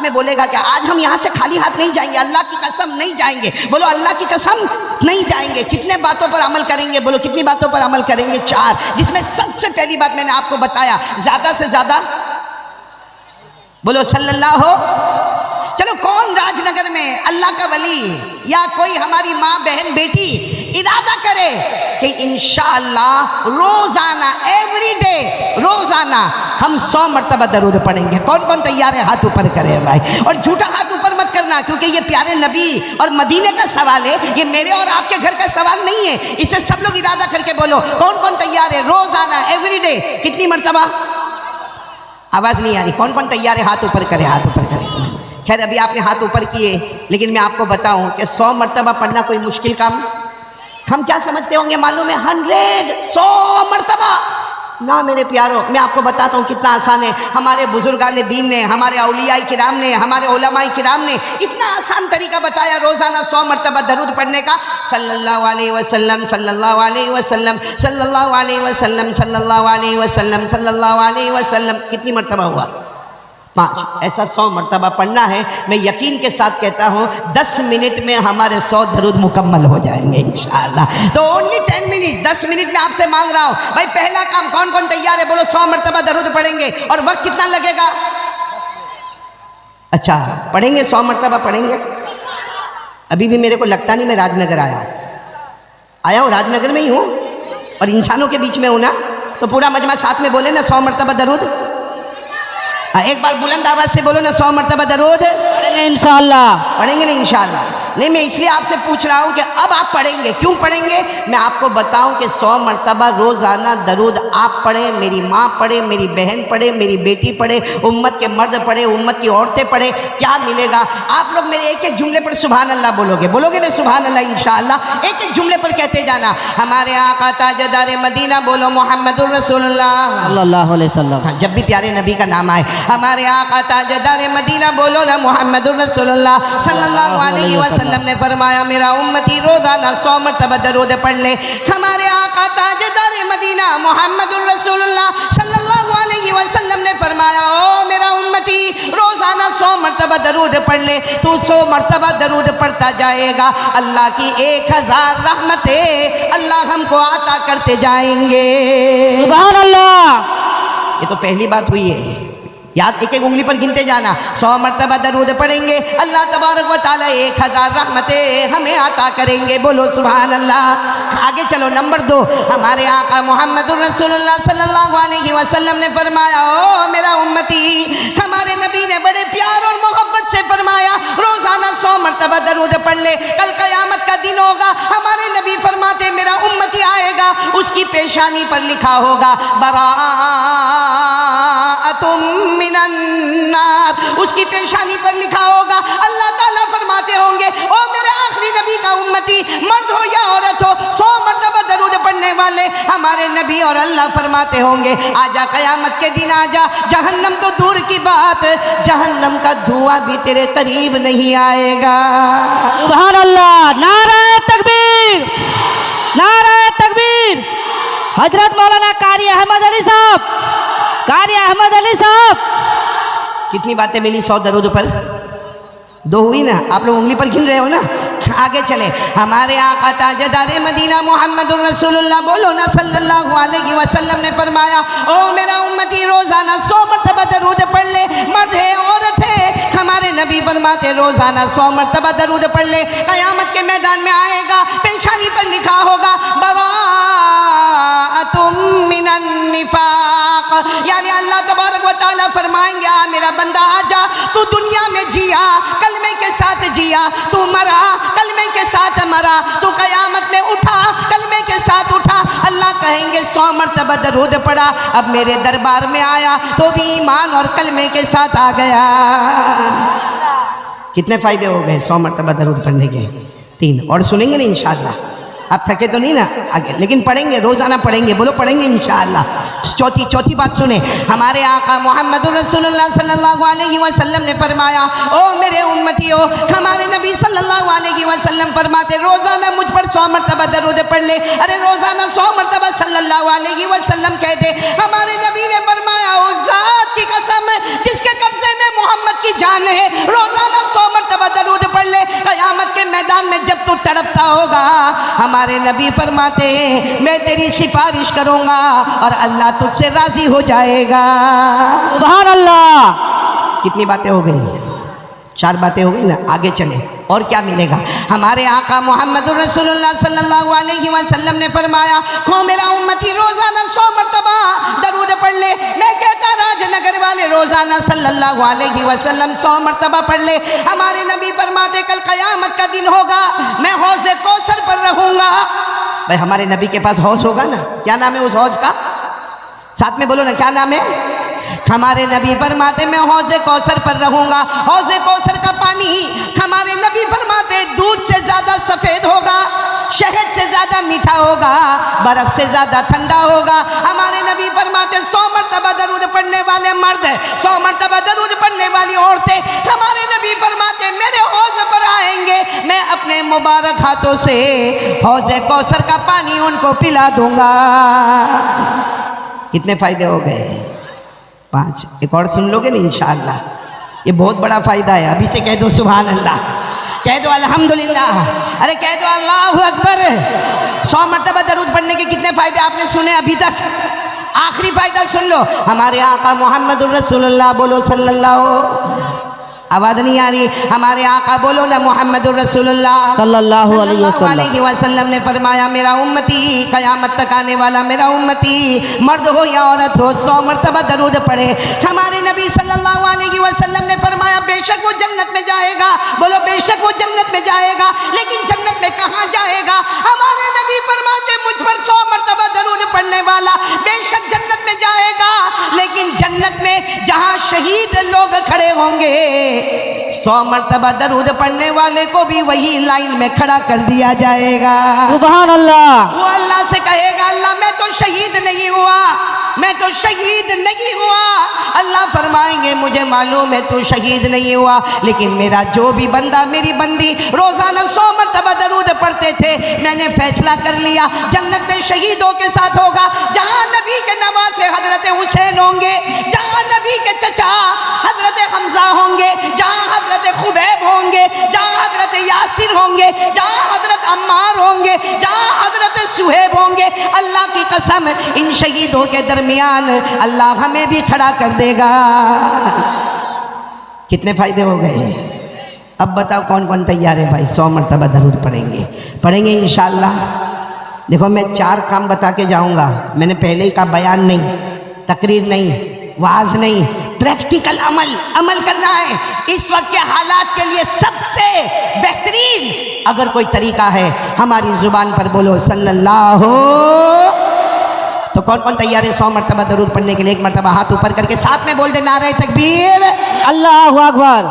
में बोलेगा कि आज हम यहाँ से खाली हाथ नहीं जाएंगे, अल्लाह की कसम नहीं जाएंगे। बोलो अल्लाह की कसम नहीं जाएंगे। कितने बातों पर अमल करेंगे? बोलो कितनी बातों पर अमल करेंगे? 4, जिसमें सबसे पहली बात मैंने आपको बताया, ज्यादा से ज्यादा बोलो सल्लल्लाहु। चलो कौन राजनगर में अल्लाह का वली या कोई हमारी माँ बहन बेटी इरादा करे कि इंशाअल्लाह रोजाना एवरीडे रोजाना हम 100 मरतबा दरूद पढ़ेंगे? कौन कौन तैयार है? हाथ ऊपर करे भाई। और झूठा हाथ ऊपर मत करना, क्योंकि ये प्यारे नबी और मदीने का सवाल है, ये मेरे और आपके घर का सवाल नहीं है। इसे सब लोग इरादा करके बोलो कौन कौन तैयार है? रोजाना एवरीडे कितनी मरतबा? आवाज नहीं आ रही। कौन कौन तैयार है? हाथ ऊपर करे, हाथ ऊपर करे। खैर अभी आपने हाथ ऊपर किए, लेकिन मैं आपको बताऊं कि 100 मरतबा पढ़ना कोई मुश्किल काम? हम क्या समझते होंगे मालूम है? 100 मरतबा ना मेरे प्यारों, मैं आपको बताता हूँ कितना आसान है। हमारे बुजुर्गान दीन ने, हमारे औलिया किराम ने, हमारे उलमाए किराम ने इतना आसान तरीका बताया रोज़ाना 100 मरतबा दरूद पढ़ने का। सल्लल्लाहु अलैहि वसल्लम, सल्लल्लाहु अलैहि वसल्लम, सल्लल्लाहु अलैहि वसल्लम, सल्लल्लाहु अलैहि वसल्लम, सल्लल्लाहु अलैहि वसल्लम। कितनी मरतबा हुआ? 5। ऐसा 100 मरतबा पढ़ना है। मैं यकीन के साथ कहता हूँ 10 मिनट में हमारे 100 दरूद मुकम्मल हो जाएंगे इंशाअल्लाह। तो ओनली 10 मिनट, 10 मिनट में आपसे मांग रहा हूँ भाई, पहला काम कौन कौन तैयार है? बोलो 100 मरतबा दरूद पढ़ेंगे। और वक्त कितना लगेगा? अच्छा पढ़ेंगे 100 मरतबा पढ़ेंगे। अभी भी मेरे को लगता नहीं मैं राजनगर आया हूँ, राजनगर में ही हूँ और इंसानों के बीच में हूँ ना। तो पूरा मजमा साथ में बोले ना 100 मरतबा दरूद। एक बार बुलंद आवाज से बोलो ना 100 मरतबा दरूद पढ़ेंगे इंशाअल्लाह। पढ़ेंगे ना इंशाअल्लाह? नहीं, मैं इसलिए आपसे पूछ रहा हूँ कि अब आप पढ़ेंगे। क्यों पढ़ेंगे? मैं आपको बताऊं कि 100 मरतबा रोज़ाना दरूद आप पढ़ें, मेरी माँ पढ़े, मेरी बहन पढ़े, मेरी बेटी पढ़े, उम्मत के मर्द पढ़े, उम्मत की औरतें पढ़े, क्या मिलेगा? आप लोग मेरे एक एक जुमले पर सुभान अल्लाह बोलोगे ना? सुभान अल्लाह इंशाअल्लाह। एक एक जुमले पर कहते जाना। हमारे आका ताजदार मदीना बोलो मोहम्मदुर रसूलुल्लाह सल्लल्लाहु अलैहि वसल्लम। जब भी प्यारे नबी का नाम आए, हमारे आका ताजदार मदीना बोलो ना मोहम्मदुर रसूलुल्लाह सल्लल्लाहु अलैहि वसल्लम ने फरमाया मेरा उम्मती रोजाना 100 मरतबा दरूद पढ़ ले। हमारे आका ताजदार मदीना मोहम्मदुर रसूलुल्लाह सल्लल्लाहु अलैहि वसल्लम ने फरमाया ओ मेरा उम्मती रोजाना 100 मरतबा दरूद पढ़ ले। तू 100 मरतबा दरूद पढ़ता जाएगा, अल्लाह की 1000 रहमतें अल्लाह हमको अता करते जाएंगे। सुभान अल्लाह। ये तो पहली बात हुई है, याद एक एक उंगली पर गिनते जाना। 100 मरतबा दरूद पढ़ेंगे, अल्लाह तबारक व तआला 1000 रहमतें हमें अता करेंगे। बोलो सुभान अल्लाह। आगे चलो, नंबर 2, हमारे आका मोहम्मदुर रसूलुल्लाह सल्लल्लाहु अलैहि वसल्लम ने फरमाया ओ मेरा उम्मती, हमारे नबी ने बड़े प्यार और मोहब्बत से फरमाया रोजाना 100 मरतबा दरूद पढ़ ले। कल क़यामत का दिन होगा, हमारे नबी फरमाते मेरा उम्मती आएगा, उसकी पेशानी पर लिखा होगा बराअतुम मिनन्नार, उसकी पेशानी पर लिखा होगा। अल्लाह ताला फरमाते होंगे ओ मेरे आखिरी नबी का उम्मती, मर्द हो या औरत हो, 100 मरतबा दरूद पढ़ने वाले हमारे नबी और अल्लाह फरमाते होंगे आजा क़यामत के दिन आजा, जहन्नम तो दूर की बात, जहन्नम का धुआं भी तेरे करीब नहीं आएगा। सुभान अल्लाह। नारे तकबीर, नारे तकबीर। हजरत मौलाना कारी अहमद अली साहब, कारी अहमद अली साहब। कितनी बातें मिली 100 दरूद पर? 2 हुई ना? आप लोग उंगली पर गिन रहे हो ना? आगे चले, हमारे आका ताजदार मदीना मोहम्मदुर रसूलुल्लाह बोलो ना सल्लल्लाहु अलैहि वसल्लम ने फरमाया ओ मेरा उम्मती रोजाना 100 मरतबा दरूद पढ़ ले। मर्द है औरत है, हमारे नबी फरमाते रोजाना 100 मरतबा दरूद पढ़ ले। क़यामत के मैदान में आएगा, पेशानी पर लिखा होगा बराअतुम मिनन निफाक, यानी अल्लाह तबारक व तआला फरमाएंगे आ मेरा बंदा आजा, तू दुनिया में जिया, कलमे के साथ जिया, तू मरा, कलमे के साथ मरा, तू क़यामत में उठा, कलमे के साथ उठा। अल्लाह कहेंगे 100 मरतबा दरूद पढ़ा, अब मेरे दरबार में आया तो भी ईमान और कलमे के साथ आ गया। कितने फायदे हो गए 100 मरतबा दरूद पढ़ने के? 3 और सुनेंगे ना इंशाअल्लाह। आप थके तो नहीं ना आगे, लेकिन पढ़ेंगे, रोजाना पढ़ेंगे। बोलो पढ़ेंगे इंशाअल्लाह। चौथी बात सुने, हमारे आका मोहम्मदुर रसूलुल्लाह सल्लल्लाहु अलैहि वसल्लम ने फरमाया ओ मेरे उम्मतियों, हमारे नबी सल्लल्लाहु अलैहि वसल्लम फरमाते रोजाना मुझ पर 100 मरतबा दरूद पढ़ ले। अरे रोजाना 100 मरतबा सल्लल्लाहु अलैहि वसल्लम कहते, हमारे नबी ने फरमाया उस जात की कसम जिसके कब्जे में मोहम्मद की जान है, रोजाना 100 मरतबा दरूद पढ़ ले, क़यामत के मैदान में जब तू तड़पता होगा, हमारे नबी फरमाते हैं मैं तेरी सिफारिश करूंगा और अल्लाह तुझसे राजी हो जाएगा। सुभान अल्लाह। कितनी बातें हो गई? 4 बातें हो गई ना, आगे चले और क्या मिलेगा। हमारे आका मोहम्मद रसूलुल्लाह सल्लल्लाहु अलैहि वसल्लम ने फरमाया, को मेरा उम्मती रोजाना 100 मरतबा दरूद पढ़ ले। मैं कहता राजनगर वाले रोजाना सल्लल्लाहु अलैहि वसल्लम 100 मरतबा पढ़ ले। हमारे नबी फरमाते कल क़यामत का दिन होगा, मैं हौज़े कौसर पर रहूंगा। भाई हमारे नबी के पास हौज़ होगा ना, क्या नाम है उस हौज़ का? साथ में बोलो ना, क्या नाम है? हमारे नबी फरमाते मैं हौज़े कौसर पर रहूंगा। हौज़े कौसर का पानी हमारे नबी फरमाते दूध से ज़्यादा सफ़ेद होगा, शहद से ज़्यादा मीठा होगा, बर्फ़ से ज़्यादा ठंडा होगा। हमारे नबी फरमाते 100 मरतबा दरूद पढ़ने वाले मर्द, 100 मरतबा दरूद पढ़ने वाली औरतें, हमारे नबी फरमाते मेरे हौज़ पर आएंगे, मैं अपने मुबारक हाथों से हौज़े कौसर का पानी उनको पिला दूंगा। कितने फ़ायदे हो गए? 5। एक और सुन लोगे ना इंशाअल्लाह, ये बहुत बड़ा फ़ायदा है। अभी से कह दो सुभान अल्लाह, कह दो अल्हम्दुलिल्लाह, अरे कह दो अल्लाहु अकबर। 100 मरतबा दरूद पढ़ने के कितने फ़ायदे आपने सुने अभी तक? आखिरी फ़ायदा सुन लो, हमारे आका मोहम्मदुर रसूलुल्लाह बोलो सल्लल्लाहु, आवाज़ नहीं आ रही, हमारे आका बोलो ना मोहम्मदुर रसूलुल्लाह सल्लल्लाहु अलैहि वसल्लम ने फरमाया मेरा उम्मती क़यामत तक आने वाला मेरा उम्मती मर्द हो या औरत हो 100 मरतबा दरूद पढ़े। हमारे नबी सल्लल्लाहु अलैहि वसल्लम ने फरमाया बेशक वो जन्नत में जाएगा। बोलो बेशक वो जन्नत में जाएगा, लेकिन जन्नत में कहाँ जाएगा? हमारे नबी फरमाते मुझ पर 100 मरतबा दरूद पढ़ने वाला बेशक जन्नत में जाएगा, लेकिन जन्नत में जहाँ शहीद लोग खड़े होंगे 100 मरतबा दरूद पढ़ने वाले को भी वही लाइन में खड़ा कर दिया जाएगा। सुभान अल्लाह। वो अल्लाह से कहेगा अल्लाह मैं तो शहीद नहीं हुआ, मैं तो शहीद नहीं हुआ। अल्लाह फरमाएंगे मुझे मालूम है तू शहीद नहीं हुआ, लेकिन मेरा जो भी बंदा मेरी बंदी रोजाना 100 मरतबा दरूद पढ़ते थे, मैंने फैसला कर लिया जन्नत में शहीदों के साथ होगा। जहाँ नबी के नवासे हजरत हुसैन होंगे, जहाँ नबी के चचा हजरत हमजा होंगे, जहाँ हजरत खुबैब होंगे, जहाँ हजरत यासिर होंगे, जहाँ हजरत अम्मार होंगे, जहाँ हजरत सुहेब होंगे, अल्लाह की कसम इन शहीदों के दरमियान अल्लाह हमें भी खड़ा कर देगा। कितने फायदे हो गए? अब बताओ कौन कौन तैयार है भाई? 100 मरतबा दरूद पढ़ेंगे इंशाअल्लाह। देखो मैं 4 काम बता के जाऊंगा। मैंने पहले ही कहा बयान नहीं, तकरीर नहीं, वाज नहीं, प्रैक्टिकल अमल करना है। इस वक्त के हालात के लिए सबसे बेहतरीन अगर कोई तरीका है हमारी जुबान पर बोलो सल्लल्लाहु। तो कौन कौन तैयार है 100 मरतबा दरूद पढ़ने के लिए? एक मरतबा हाथ ऊपर करके साथ में बोल दे नारे तकबीर, अल्लाहु अकबर।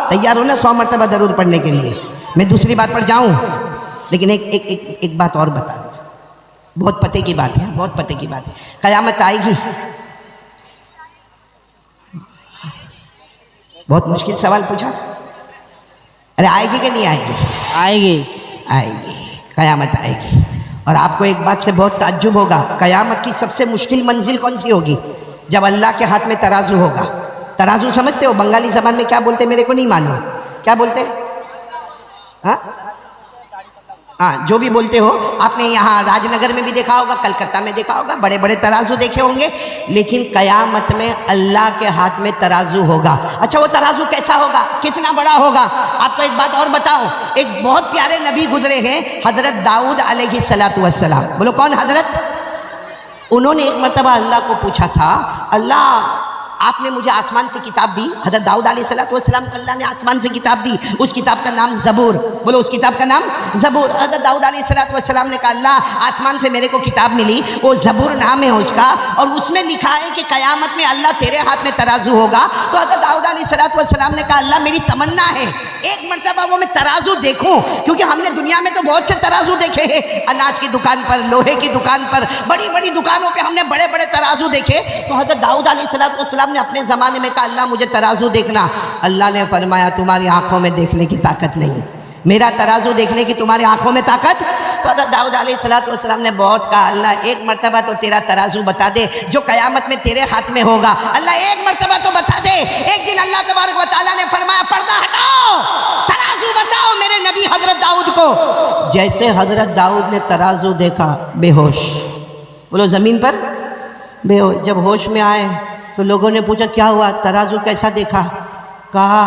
तैयार हो ना 100 मरतबा दरूद पढ़ने के लिए? मैं दूसरी बात पर जाऊं, लेकिन एक बात और बता दूं, बहुत पते की बात है, बहुत पते की बात है। क़यामत आएगी? बहुत मुश्किल सवाल पूछा। अरे आएगी कि नहीं आएगी? आएगी। आएगी, क़यामत आएगी। और आपको एक बात से बहुत ताज्जुब होगा, क़यामत की सबसे मुश्किल मंजिल कौन सी होगी? जब अल्लाह के हाथ में तराजू होगा। तराजू समझते हो? बंगाली ज़बान में क्या बोलते मेरे को नहीं मालूम, क्या बोलते? हाँ, जो भी बोलते हो। आपने यहाँ राजनगर में भी देखा होगा, कलकत्ता में देखा होगा, बड़े बड़े तराजू देखे होंगे। लेकिन क़यामत में अल्लाह के हाथ में तराजू होगा। अच्छा वो तराजू कैसा होगा, कितना बड़ा होगा? आपको एक बात और बताओ, एक बहुत प्यारे नबी गुजरे हैं, हज़रत दाऊद अलैहिस्सलातु वस्सलाम। बोलो कौन हज़रत? उन्होंने एक मरतबा अल्लाह को पूछा था, अल्लाह आपने मुझे आसमान से किताब दी। हज़रत दाऊद अलैहिस्सलाम को अल्लाह ने आसमान से किताब दी, उस किताब का नाम ज़बूर। बोलो उस किताब का नाम ज़बूर। हज़रत दाऊद अलैहिस्सलाम ने कहा अल्लाह आसमान से मेरे को किताब मिली, वो ज़बूर नाम है उसका, और उसमें लिखा है कि क़यामत में अल्लाह तेरे हाथ में तराजू होगा। तो हज़रत दाऊद अलैहिस्सलाम ने कहा अल्लाह मेरी तमन्ना है एक मरतबा वो मैं तराजू देखूँ, क्योंकि हमने दुनिया में तो बहुत से तराजू देखे हैं, अनाज की दुकान पर, लोहे की दुकान पर, बड़ी बड़ी दुकानों पर हमने बड़े बड़े तराजू देखे। तो हज़रत दाऊद अलैहिस्सलाम ने अपने ज़माने में कहा अल्लाह मुझे तराजू देखना। अल्लाह ने फरमाया तुम्हारी आंखों में देखने की ताकत नहीं, मेरा तराजू देखने की तुम्हारी आंखों में ताकत। तो हज़रत दाऊद अलैहिस्सलाम ने बहुत कहा, अल्लाह एक मर्तबा तो तेरा तराजू बता दे जो क़यामत में तेरे हाथ में होगा। अल्लाह एक मर्तबा तो बता दे। एक दिन अल्लाह तबारक व तआला ने फरमाया, पर्दा हटाओ, तराजू बताओ मेरे नबी हज़रत दाऊद को। जैसे हज़रत दाऊद ने तराजू देखा, बेहोश, बोलो ज़मीन पर बेहोश। जब होश में आए तो लोगों ने पूछा क्या हुआ, तराजू कैसा देखा? कहा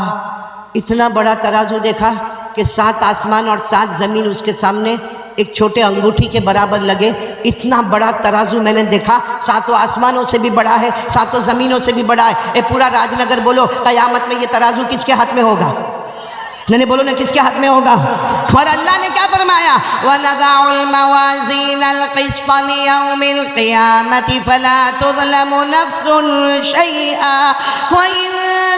इतना बड़ा तराजू देखा कि 7 आसमान और 7 ज़मीन उसके सामने एक छोटे अंगूठी के बराबर लगे। इतना बड़ा तराजू मैंने देखा, 7 आसमानों से भी बड़ा है, 7 ज़मीनों से भी बड़ा है। ये पूरा राजनगर बोलो क़यामत में ये तराजू किसके हाथ में होगा? नहीं बोलो ना, किसके हाथ में होगा? और अल्लाह ने क्या फरमाया, वनज़अुल मवाज़ीनल क़िस्त लियौमिल क़ियामति फ़ला तुज़लमु नफ़्सुन शैआ व इन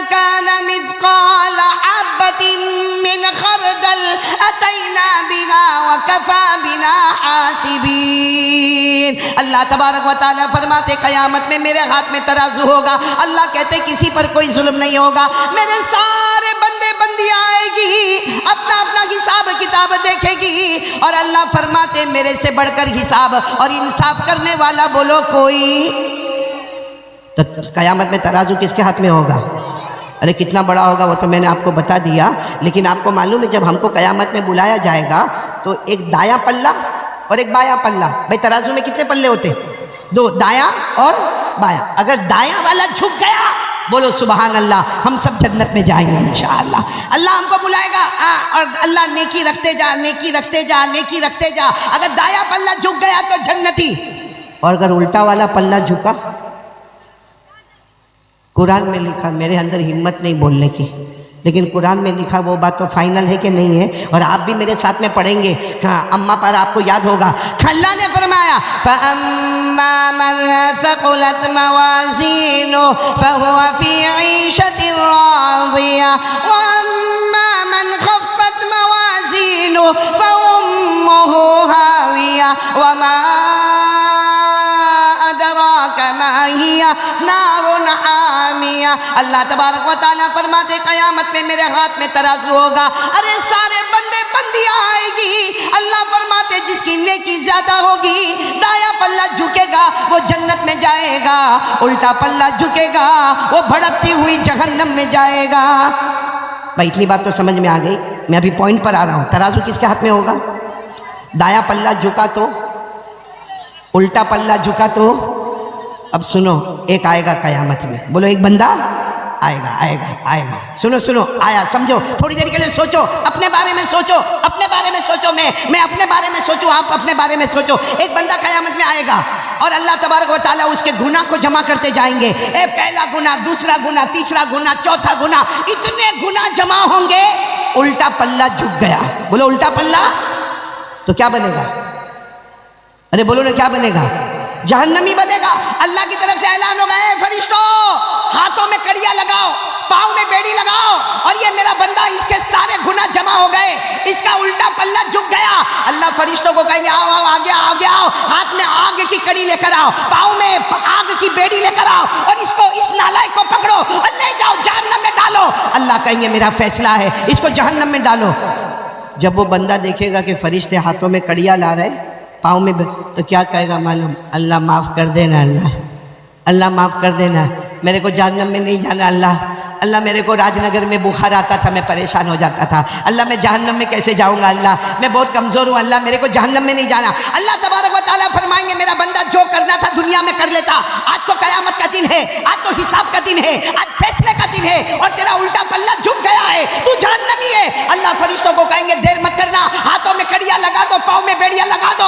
काना मिस्क़ाल हब्बतिन मिन ख़रदल अतैना बिहा व कफ़ा बिना हासिबीन। अल्लाह तबारक व तआला फरमाते क़यामत में मेरे हाथ में तराजू होगा। अल्लाह कहते किसी पर कोई जुल्म नहीं होगा। मेरे सारे बंदे बंदियाँ आएगी, अपना अपना हिसाब किताब देखेगी और अल्लाह फरमाते मेरे से बढ़कर हिसाब और इंसाफ करने वाला बोलो कोई। तो क़यामत में तराजू किसके हाथ में होगा? अरे कितना बड़ा होगा वो तो मैंने आपको बता दिया, लेकिन आपको मालूम है जब हमको क़यामत में बुलाया जाएगा तो एक दायां पल्ला और एक बायां पल्ला। भाई तराजू में कितने पल्ले होते? 2, दायां और बायां। अगर दायां वाला झुक गया, बोलो सुबहान अल्लाह, हम सब जन्नत में जाएंगे इंशाअल्लाह। अल्लाह हमको बुलाएगा और अल्लाह नेकी रखते जा, नेकी रखते जा, नेकी रखते जा। अगर दायां पल्ला झुक गया तो जन्नती, और अगर उल्टा वाला पल्ला झुका, कुरान में लिखा, मेरे अंदर हिम्मत नहीं बोलने की, लेकिन कुरान में लिखा वो बात तो फाइनल है कि नहीं है, और आप भी मेरे साथ में पढ़ेंगे। हाँ, अम्मा पर आपको याद होगा, अल्लाह ने फरमाया फअम्मा मन सक़ुलत मवाज़ीनुहु फ़हुव फ़ी ईशतिन राज़िया व अम्मा मन ख़फ़्फ़त मवाज़ीनुहु फ़उम्मुहु हाविया व मा अदराका मा हिया नारुन हामिया। अल्लाह तबारक व तआला फरमाते क़यामत में मेरे हाथ में तराजू होगा। अरे सारे बंदे बंदियाँ आएगी। अल्लाह फरमाते जिसकी नेकी ज़्यादा होगी, दाया पल्ला झुकेगा वो जन्नत में जाएगा, उल्टा पल्ला झुकेगा वो भड़कती हुई जहन्नम में जाएगा। भाई इतनी बात तो समझ में आ गई। मैं अभी पॉइंट पर आ रहा हूँ। तराजू किसके हाथ में होगा? दाया पल्ला झुका तो, उल्टा पल्ला झुका तो। अब सुनो, एक आएगा क़यामत में, बोलो एक बंदा आएगा, आएगा, आएगा। सुनो सुनो, आया, समझो, थोड़ी देर के लिए सोचो, अपने बारे में सोचो, अपने बारे में सोचो, मैं अपने बारे में सोचूं, आप अपने बारे में सोचो। एक बंदा क़यामत में आएगा और अल्लाह तबारक व तआला उसके गुनाह को जमा करते जाएंगे। पहला गुनाह, दूसरा गुनाह, तीसरा गुनाह, चौथा गुनाह, इतने गुनाह जमा होंगे। उल्टा पल्ला झुक गया, बोलो उल्टा पल्ला, तो क्या बनेगा? अरे बोलो ना, क्या बनेगा? जहन्नमी बनेगा। अल्लाह की तरफ से ऐलान होगा, ए फरिश्तों, हाथों में कड़ियां लगाओ, पाँव में बेड़ी लगाओ, और ये मेरा बंदा, इसके सारे गुनाह जमा हो गए, इसका उल्टा पल्ला झुक गया। अल्लाह फरिश्तों को कहेंगे, आओ आओ, आगे आओ, आगे आओ, हाथ में आग की कड़ी लेकर आओ, पाँव में आग की बेड़ी लेकर आओ, और इसको, इस नालायक को पकड़ो और ले जाओ जहन्नम में डालो। अल्लाह कहेंगे मेरा फैसला है, इसको जहन्नम में डालो। जब वो बंदा देखेगा कि फरिश्ते हाथों में कड़ियाँ ला रहे, पाँव में, तो क्या कहेगा मालूम? अल्लाह माफ़ कर देना, अल्लाह, अल्लाह माफ़ कर देना, मेरे को जहन्नम में नहीं जाना। अल्लाह मेरे को राजनगर में बुखार आता था, मैं परेशान हो जाता था। अल्लाह मैं जहन्नम में कैसे जाऊँगा? अल्लाह मैं बहुत कमज़ोर हूँ, अल्लाह मेरे को जहन्नम में नहीं जाना। अल्लाह तबारक व तआला फरमाएंगे मेरा बंदा जो करना था दुनिया में कर लेता, आज तो क़यामत का दिन है, आज तो हिसाब का दिन है, आज फैसले का दिन है, और तेरा उल्टा पल्ला झुक गया है, तू जहन्नमी है। अल्लाह फरिश्तों को कहेंगे देर मत करना, हाथों में कड़ियाँ लगा दो, पाँव में बेड़ियाँ लगा दो,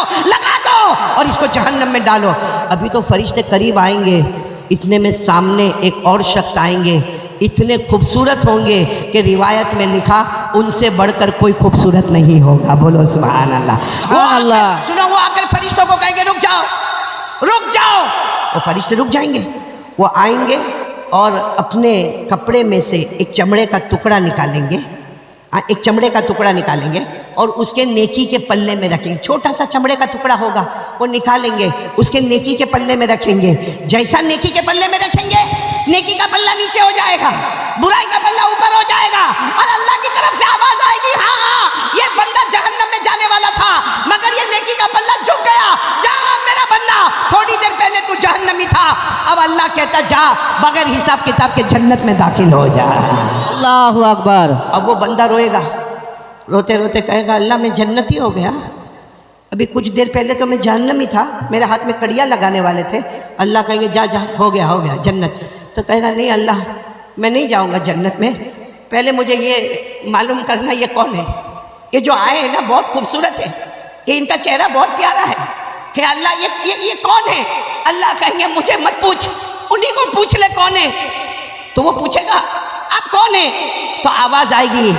और इसको जहन्नम में डालो। अभी तो फरिश्ते करीब आएंगे, इतने में सामने एक और शख्स आएंगे, इतने खूबसूरत होंगे कि रिवायत में लिखा उनसे बढ़कर कोई खूबसूरत नहीं होगा। बोलो सुभान अल्लाह। सुनो, वो आकर फरिश्तों को कहेंगे रुक जाओ, रुक जाओ। वो फरिश्ते रुक जाएंगे, वो आएंगे और अपने कपड़े में से एक चमड़े का टुकड़ा निकालेंगे, एक चमड़े का टुकड़ा निकालेंगे और उसके नेकी के पल्ले में रखेंगे। छोटा सा चमड़े का टुकड़ा होगा, वो निकालेंगे, उसके नेकी के पल्ले में रखेंगे। जैसा नेकी के पल्ले में रखेंगे, नेकी का पल्ला नीचे हो जाएगा, बुराई का पल्ला ऊपर हो जाएगा, और अल्लाह की तरफ से आवाज आएगी, हाँ हाँ, ये था। अब अल्लाह कहता जा बगैर हिसाब किताब के जन्नत में दाखिल हो जा। अल्लाहु अकबर। अब वो बंदा रोएगा, रोते रोते कहेगा अल्लाह मैं जन्नती हो गया, अभी कुछ देर पहले तो मैं जहन्नम ही था, मेरे हाथ में कड़ियाँ लगाने वाले थे। अल्लाह कहेंगे जा जा हो गया जन्नत। तो कहेगा नहीं अल्लाह मैं नहीं जाऊँगा जन्नत में, पहले मुझे ये मालूम करना ये कौन है, ये जो आए हैं ना बहुत खूबसूरत है, ये इनका चेहरा बहुत प्यारा है, कि अल्लाह ये कौन है। अल्लाह कहेंगे मुझे मत पूछ, उन्हीं को पूछ ले कौन है। तो वो पूछेगा आप कौन है, तो आवाज़ आएगी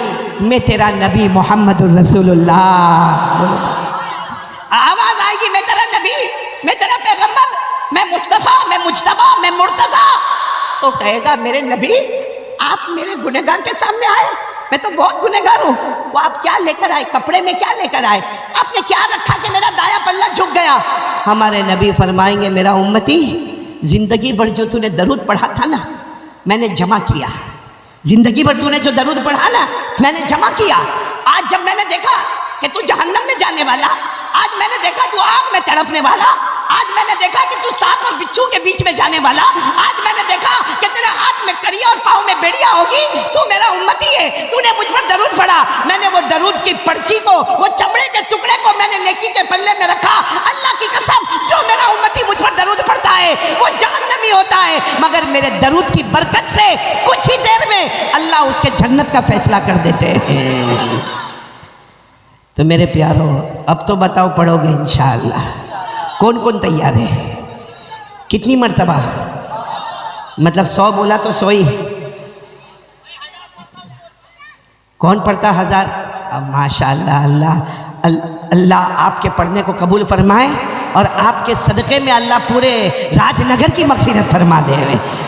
मैं तेरा नबी मोहम्मदुर रसूलुल्लाह। आवाज आएगी मैं तेरा नबी, मैं तेरा पैगंबर, मैं मुस्तफा, मैं मुज्तबा, मैं मुर्तजा। तो कहेगा मेरे नबी आप मेरे गुनहगार के सामने आए, मैं तो बहुत गुनहगार हूँ। वो आप क्या लेकर आए, कपड़े में क्या लेकर आए, आपने क्या रखा कि मेरा दाया पल्ला झुक गया। हमारे नबी फरमाएंगे मेरा उम्मती जिंदगी भर जो तूने दरूद पढ़ा था ना मैंने जमा किया, जिंदगी भर तूने जो दरूद पढ़ा ना मैंने जमा किया। आज जब मैंने देखा कि तू जहन्नम में जाने वाला, आज मैंने देखा तू आग में तड़पने वाला, आज मैंने देखा कि तू सांप और बिच्छू के बीच में जाने वाला, आज मैंने देखा कि तेरे हाथ में कड़िया और पाँव में बेड़िया होगी, तू मेरा उम्मती है, तूने मुझ पर दरूद पढ़ा। मैंने वो दरूद की पर्ची को, वो चमड़े के टुकड़े को मैंने नेकी के पल्ले में रखा। अल्लाह की कसम जो मेरा उम्मती मुझ पर दरूद पढ़ता है वो जहन्नमी होता है, मगर मेरे दरूद की बरकत से कुछ ही देर में अल्लाह उसके जन्नत का फैसला कर देते हैं। तो मेरे प्यारों अब तो बताओ पढ़ोगे इंशाअल्लाह, कौन कौन तैयार है, कितनी मर्तबा, मतलब 100 बोला तो 100 ही, कौन पढ़ता 1000। अब माशाअल्लाह अल्लाह आपके पढ़ने को कबूल फरमाए और आपके सदक़े में अल्लाह पूरे राजनगर की मग़फ़िरत फरमा दे।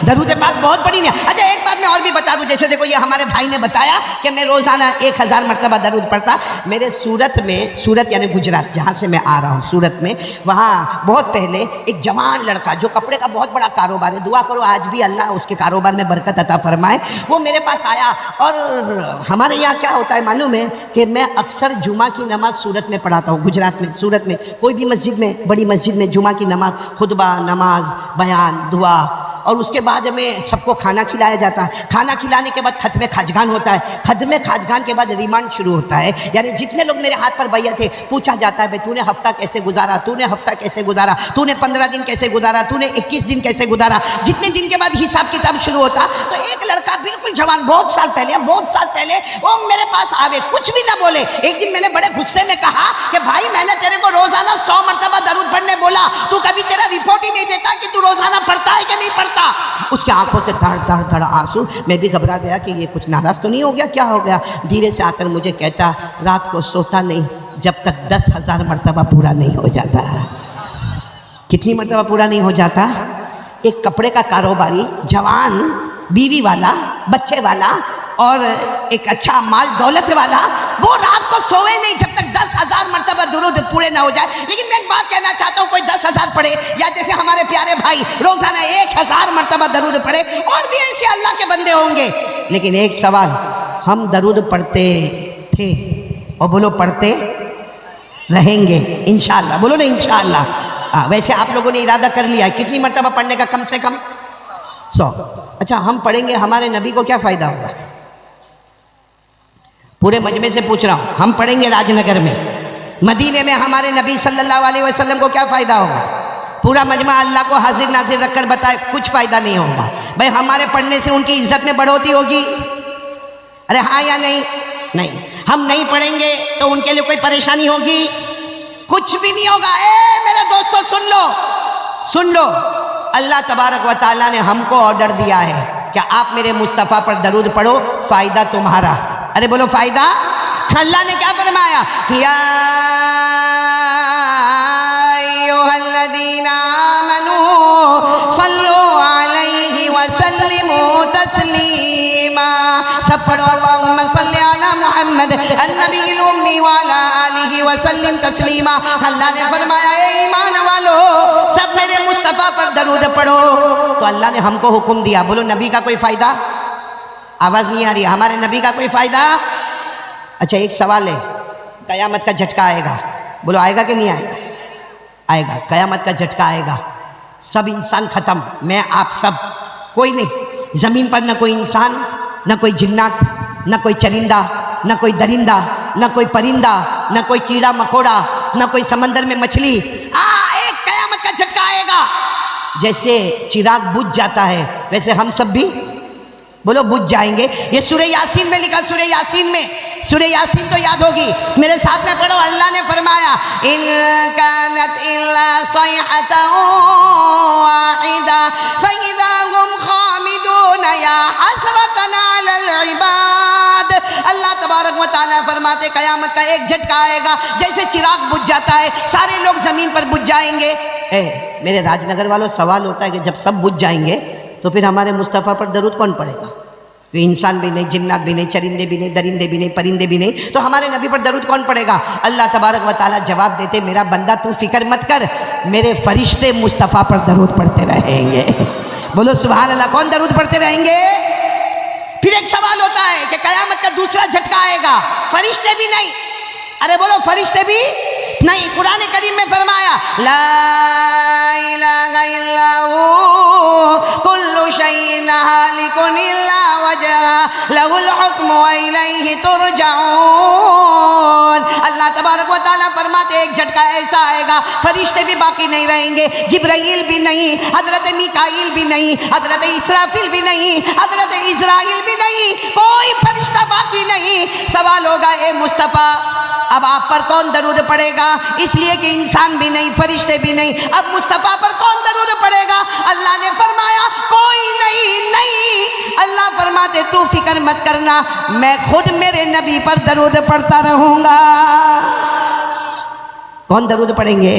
दरूद पाक बहुत बड़ी नहीं। अच्छा एक बात मैं और भी बता दूं, जैसे देखो ये हमारे भाई ने बताया कि मैं रोज़ाना 1000 मरतबा दरूद पढ़ता। मेरे सूरत में, सूरत यानी गुजरात जहाँ से मैं आ रहा हूँ, सूरत में वहाँ बहुत पहले एक जवान लड़का जो कपड़े का बहुत बड़ा कारोबार है, दुआ करो आज भी अल्लाह उसके कारोबार में बरकत अता फरमाए, वो मेरे पास आया। और हमारे यहाँ क्या होता है मालूम है कि मैं अक्सर जुमा की नमाज़ सूरत में पढ़ाता हूँ, गुजरात में, सूरत में कोई भी मस्जिद में, बड़ी मस्जिद में जुमा की नमाज, खुतबा, नमाज, बयान, दुआ, और उसके बाद में सबको खाना खिलाया जाता है। खाना खिलाने के बाद खत्मे खाजगान होता है, खत्मे खाजगान के बाद रिमांड शुरू होता है, यानी जितने लोग मेरे हाथ पर बैठे थे पूछा जाता है भाई तूने हफ्ता कैसे गुजारा, तूने हफ्ता कैसे गुजारा, तूने 15 दिन कैसे गुजारा, तूने 21 दिन कैसे गुजारा। जितने दिन के बाद हिसाब किताब शुरू होता तो एक लड़का बिल्कुल जवान, बहुत साल पहले वो मेरे पास आवे, कुछ भी ना बोले। एक दिन मैंने बड़े गुस्से में कहा कि भाई मैंने तेरे को रोजाना 100 मरतबा दरूद पढ़ने बोला, तू कभी तेरा रिपोर्ट ही नहीं देता कि तू रोजाना पढ़ता है कि नहीं पढ़ता। उसके आंखों से धड़ आंसू। मैं भी घबरा गया कि ये कुछ नाराज तो नहीं हो गया, क्या हो गया। धीरे से आकर मुझे कहता रात को सोता नहीं जब तक 10,000 मरतबा पूरा नहीं हो जाता। कितनी मरतबा पूरा नहीं हो जाता। एक कपड़े का कारोबारी, जवान, बीवी वाला, बच्चे वाला और एक अच्छा माल दौलत वाला, वो रात को सोए नहीं जब तक 10,000 मरतबा दुरूद पूरे ना हो जाए। लेकिन मैं एक बात कहना चाहता हूँ, कोई 10,000 पढ़े या जैसे हमारे प्यारे भाई रोजाना 1000 मरतबा दरूद पढ़े, और भी ऐसे अल्लाह के बंदे होंगे। लेकिन एक सवाल, हम दरूद पढ़ते थे और बोलो पढ़ते रहेंगे इंशाअल्लाह, बोलो ना इंशाअल्लाह। वैसे आप लोगों ने इरादा कर लिया है कितनी मरतबा पढ़ने का, कम से कम 100। अच्छा हम पढ़ेंगे, हमारे नबी को क्या फ़ायदा होगा। पूरे मजमे से पूछ रहा हूँ, हम पढ़ेंगे राजनगर में, मदीने में हमारे नबी सल्लल्लाहु अलैहि वसल्लम को क्या फ़ायदा होगा। पूरा मजमा अल्लाह को हाजिर नाजिर रखकर बताए कुछ फ़ायदा नहीं होगा। भाई हमारे पढ़ने से उनकी इज्जत में बढ़ोतरी होगी, अरे हाँ या नहीं। नहीं, हम नहीं पढ़ेंगे तो उनके लिए कोई परेशानी होगी, कुछ भी नहीं होगा। मेरे दोस्तों सुन लो, अल्लाह तबारक व तआला ने हमको ऑर्डर दिया है कि आप मेरे मुस्तफ़ा पर दरूद पढ़ो, फ़ायदा तुम्हारा। अरे बोलो फ़ायदा। अल्लाह ने क्या फरमाया, या अय्युहल्लज़ीना आमनू सल्लु अलैहि व सल्लिमू तस्लीमा। सब पढ़ो अल्लाहुम्मा सल्लि अला मुहम्मद अन्नबील उम्मी व अला आलिहि व सल्लिम तस्लीमा। अल्लाह ने फरमाया ए ईमान वालो सब मेरे मुस्तफ़ा पर दरूद पढ़ो। तो अल्लाह ने हमको हुक्म दिया। बोलो नबी का कोई फ़ायदा, आवाज़ नहीं आ रही, हमारे नबी का कोई फ़ायदा। अच्छा एक सवाल है, क़यामत का झटका आएगा, बोलो आएगा कि नहीं आएगा। आएगा, क़यामत का झटका आएगा। सब इंसान खत्म, मैं आप सब, कोई नहीं। जमीन पर न कोई इंसान, न कोई जिन्नात, न कोई चरिंदा, न कोई दरिंदा, न कोई परिंदा, न कोई कीड़ा मकोड़ा, न कोई समंदर में मछली। एक कयामत का झटका आएगा। जैसे चिराग बुझ जाता है वैसे हम सब भी बोलो बुझ जाएंगे। ये सूरह यासीन में लिखा, सूरह यासीन में, सूरह यासीन तो याद होगी, मेरे साथ में पढ़ो। अल्लाह ने फरमाया इन कानत इल्ला सयहतन वाहिदा फइज़ा हुम खामिदून या हसरतन अलल इबाद। अल्लाह तबारक व तआला फरमाते कयामत का एक झटका आएगा, जैसे चिराग बुझ जाता है सारे लोग जमीन पर बुझ जाएंगे। मेरे राजनगर वालों, सवाल होता है कि जब सब बुझ जाएंगे तो फिर हमारे मुस्तफ़ा पर दरूद कौन पड़ेगा? तो इंसान भी नहीं, जिन्नात भी नहीं, चरिंदे भी नहीं, दरिंदे भी नहीं, परिंदे भी नहीं, तो हमारे नबी पर दरूद कौन पड़ेगा? अल्लाह तबारक व तआला जवाब देते, मेरा बंदा तू फिक्र मत कर, मेरे फरिश्ते मुस्तफ़ा पर दरूद पढ़ते रहेंगे। बोलो सुभान अल्लाह। कौन दरूद पढ़ते रहेंगे? फिर एक सवाल होता है कि कयामत का दूसरा झटका आएगा, फरिश्ते भी नहीं। अरे बोलो फरिश्ते भी नहीं। कुरान करीम में फरमाया ला इलाहा इल्ला हू कुल्लु शैइन हालिकुन इल्ला वजह लहुल हुक्मु व इलैहि तुरजाऊन। अल्लाह तबारक व तआला फरमाते एक झटका ऐसा आएगा, फरिश्ते भी बाकी नहीं रहेंगे, जिब्राईल भी नहीं, हजरत मीकाईल भी नहीं, हजरत इसराफिल भी नहीं, हजरत इजराइल भी नहीं, कोई फरिश्ता बाकी नहीं। सवाल होगा ए मुस्तफ़ा अब आप पर कौन दरूद पड़ेगा? इसलिए कि इंसान भी नहीं, फरिश्ते भी नहीं, अब मुस्तफ़ा पर कौन दरूद पड़ेगा? अल्लाह ने फरमाया कोई नहीं। अल्लाह फरमाते तू फिक्र मत करना, मैं खुद मेरे नबी पर दरूद पढ़ता रहूंगा। कौन दरूद पढ़ेंगे?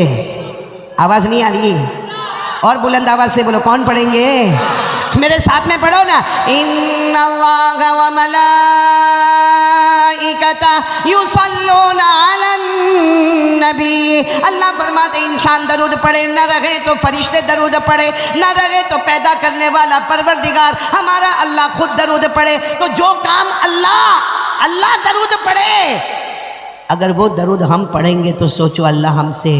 आवाज नहीं आ रही, और बुलंद आवाज से बोलो कौन पढ़ेंगे? मेरे साथ में पढ़ो ना। इन्नल्लाह व मलाइकता युसल्लूना अलन नबी। अल्लाह फरमाते इंसान दरूद पढ़े, न रहे तो फरिश्ते दरूद पढ़े, न रहे तो पैदा करने वाला परवरदिगार हमारा अल्लाह खुद दरूद पढ़े। तो जो काम अल्लाह दरूद पढ़े, अगर वो दरूद हम पढ़ेंगे तो सोचो अल्लाह हमसे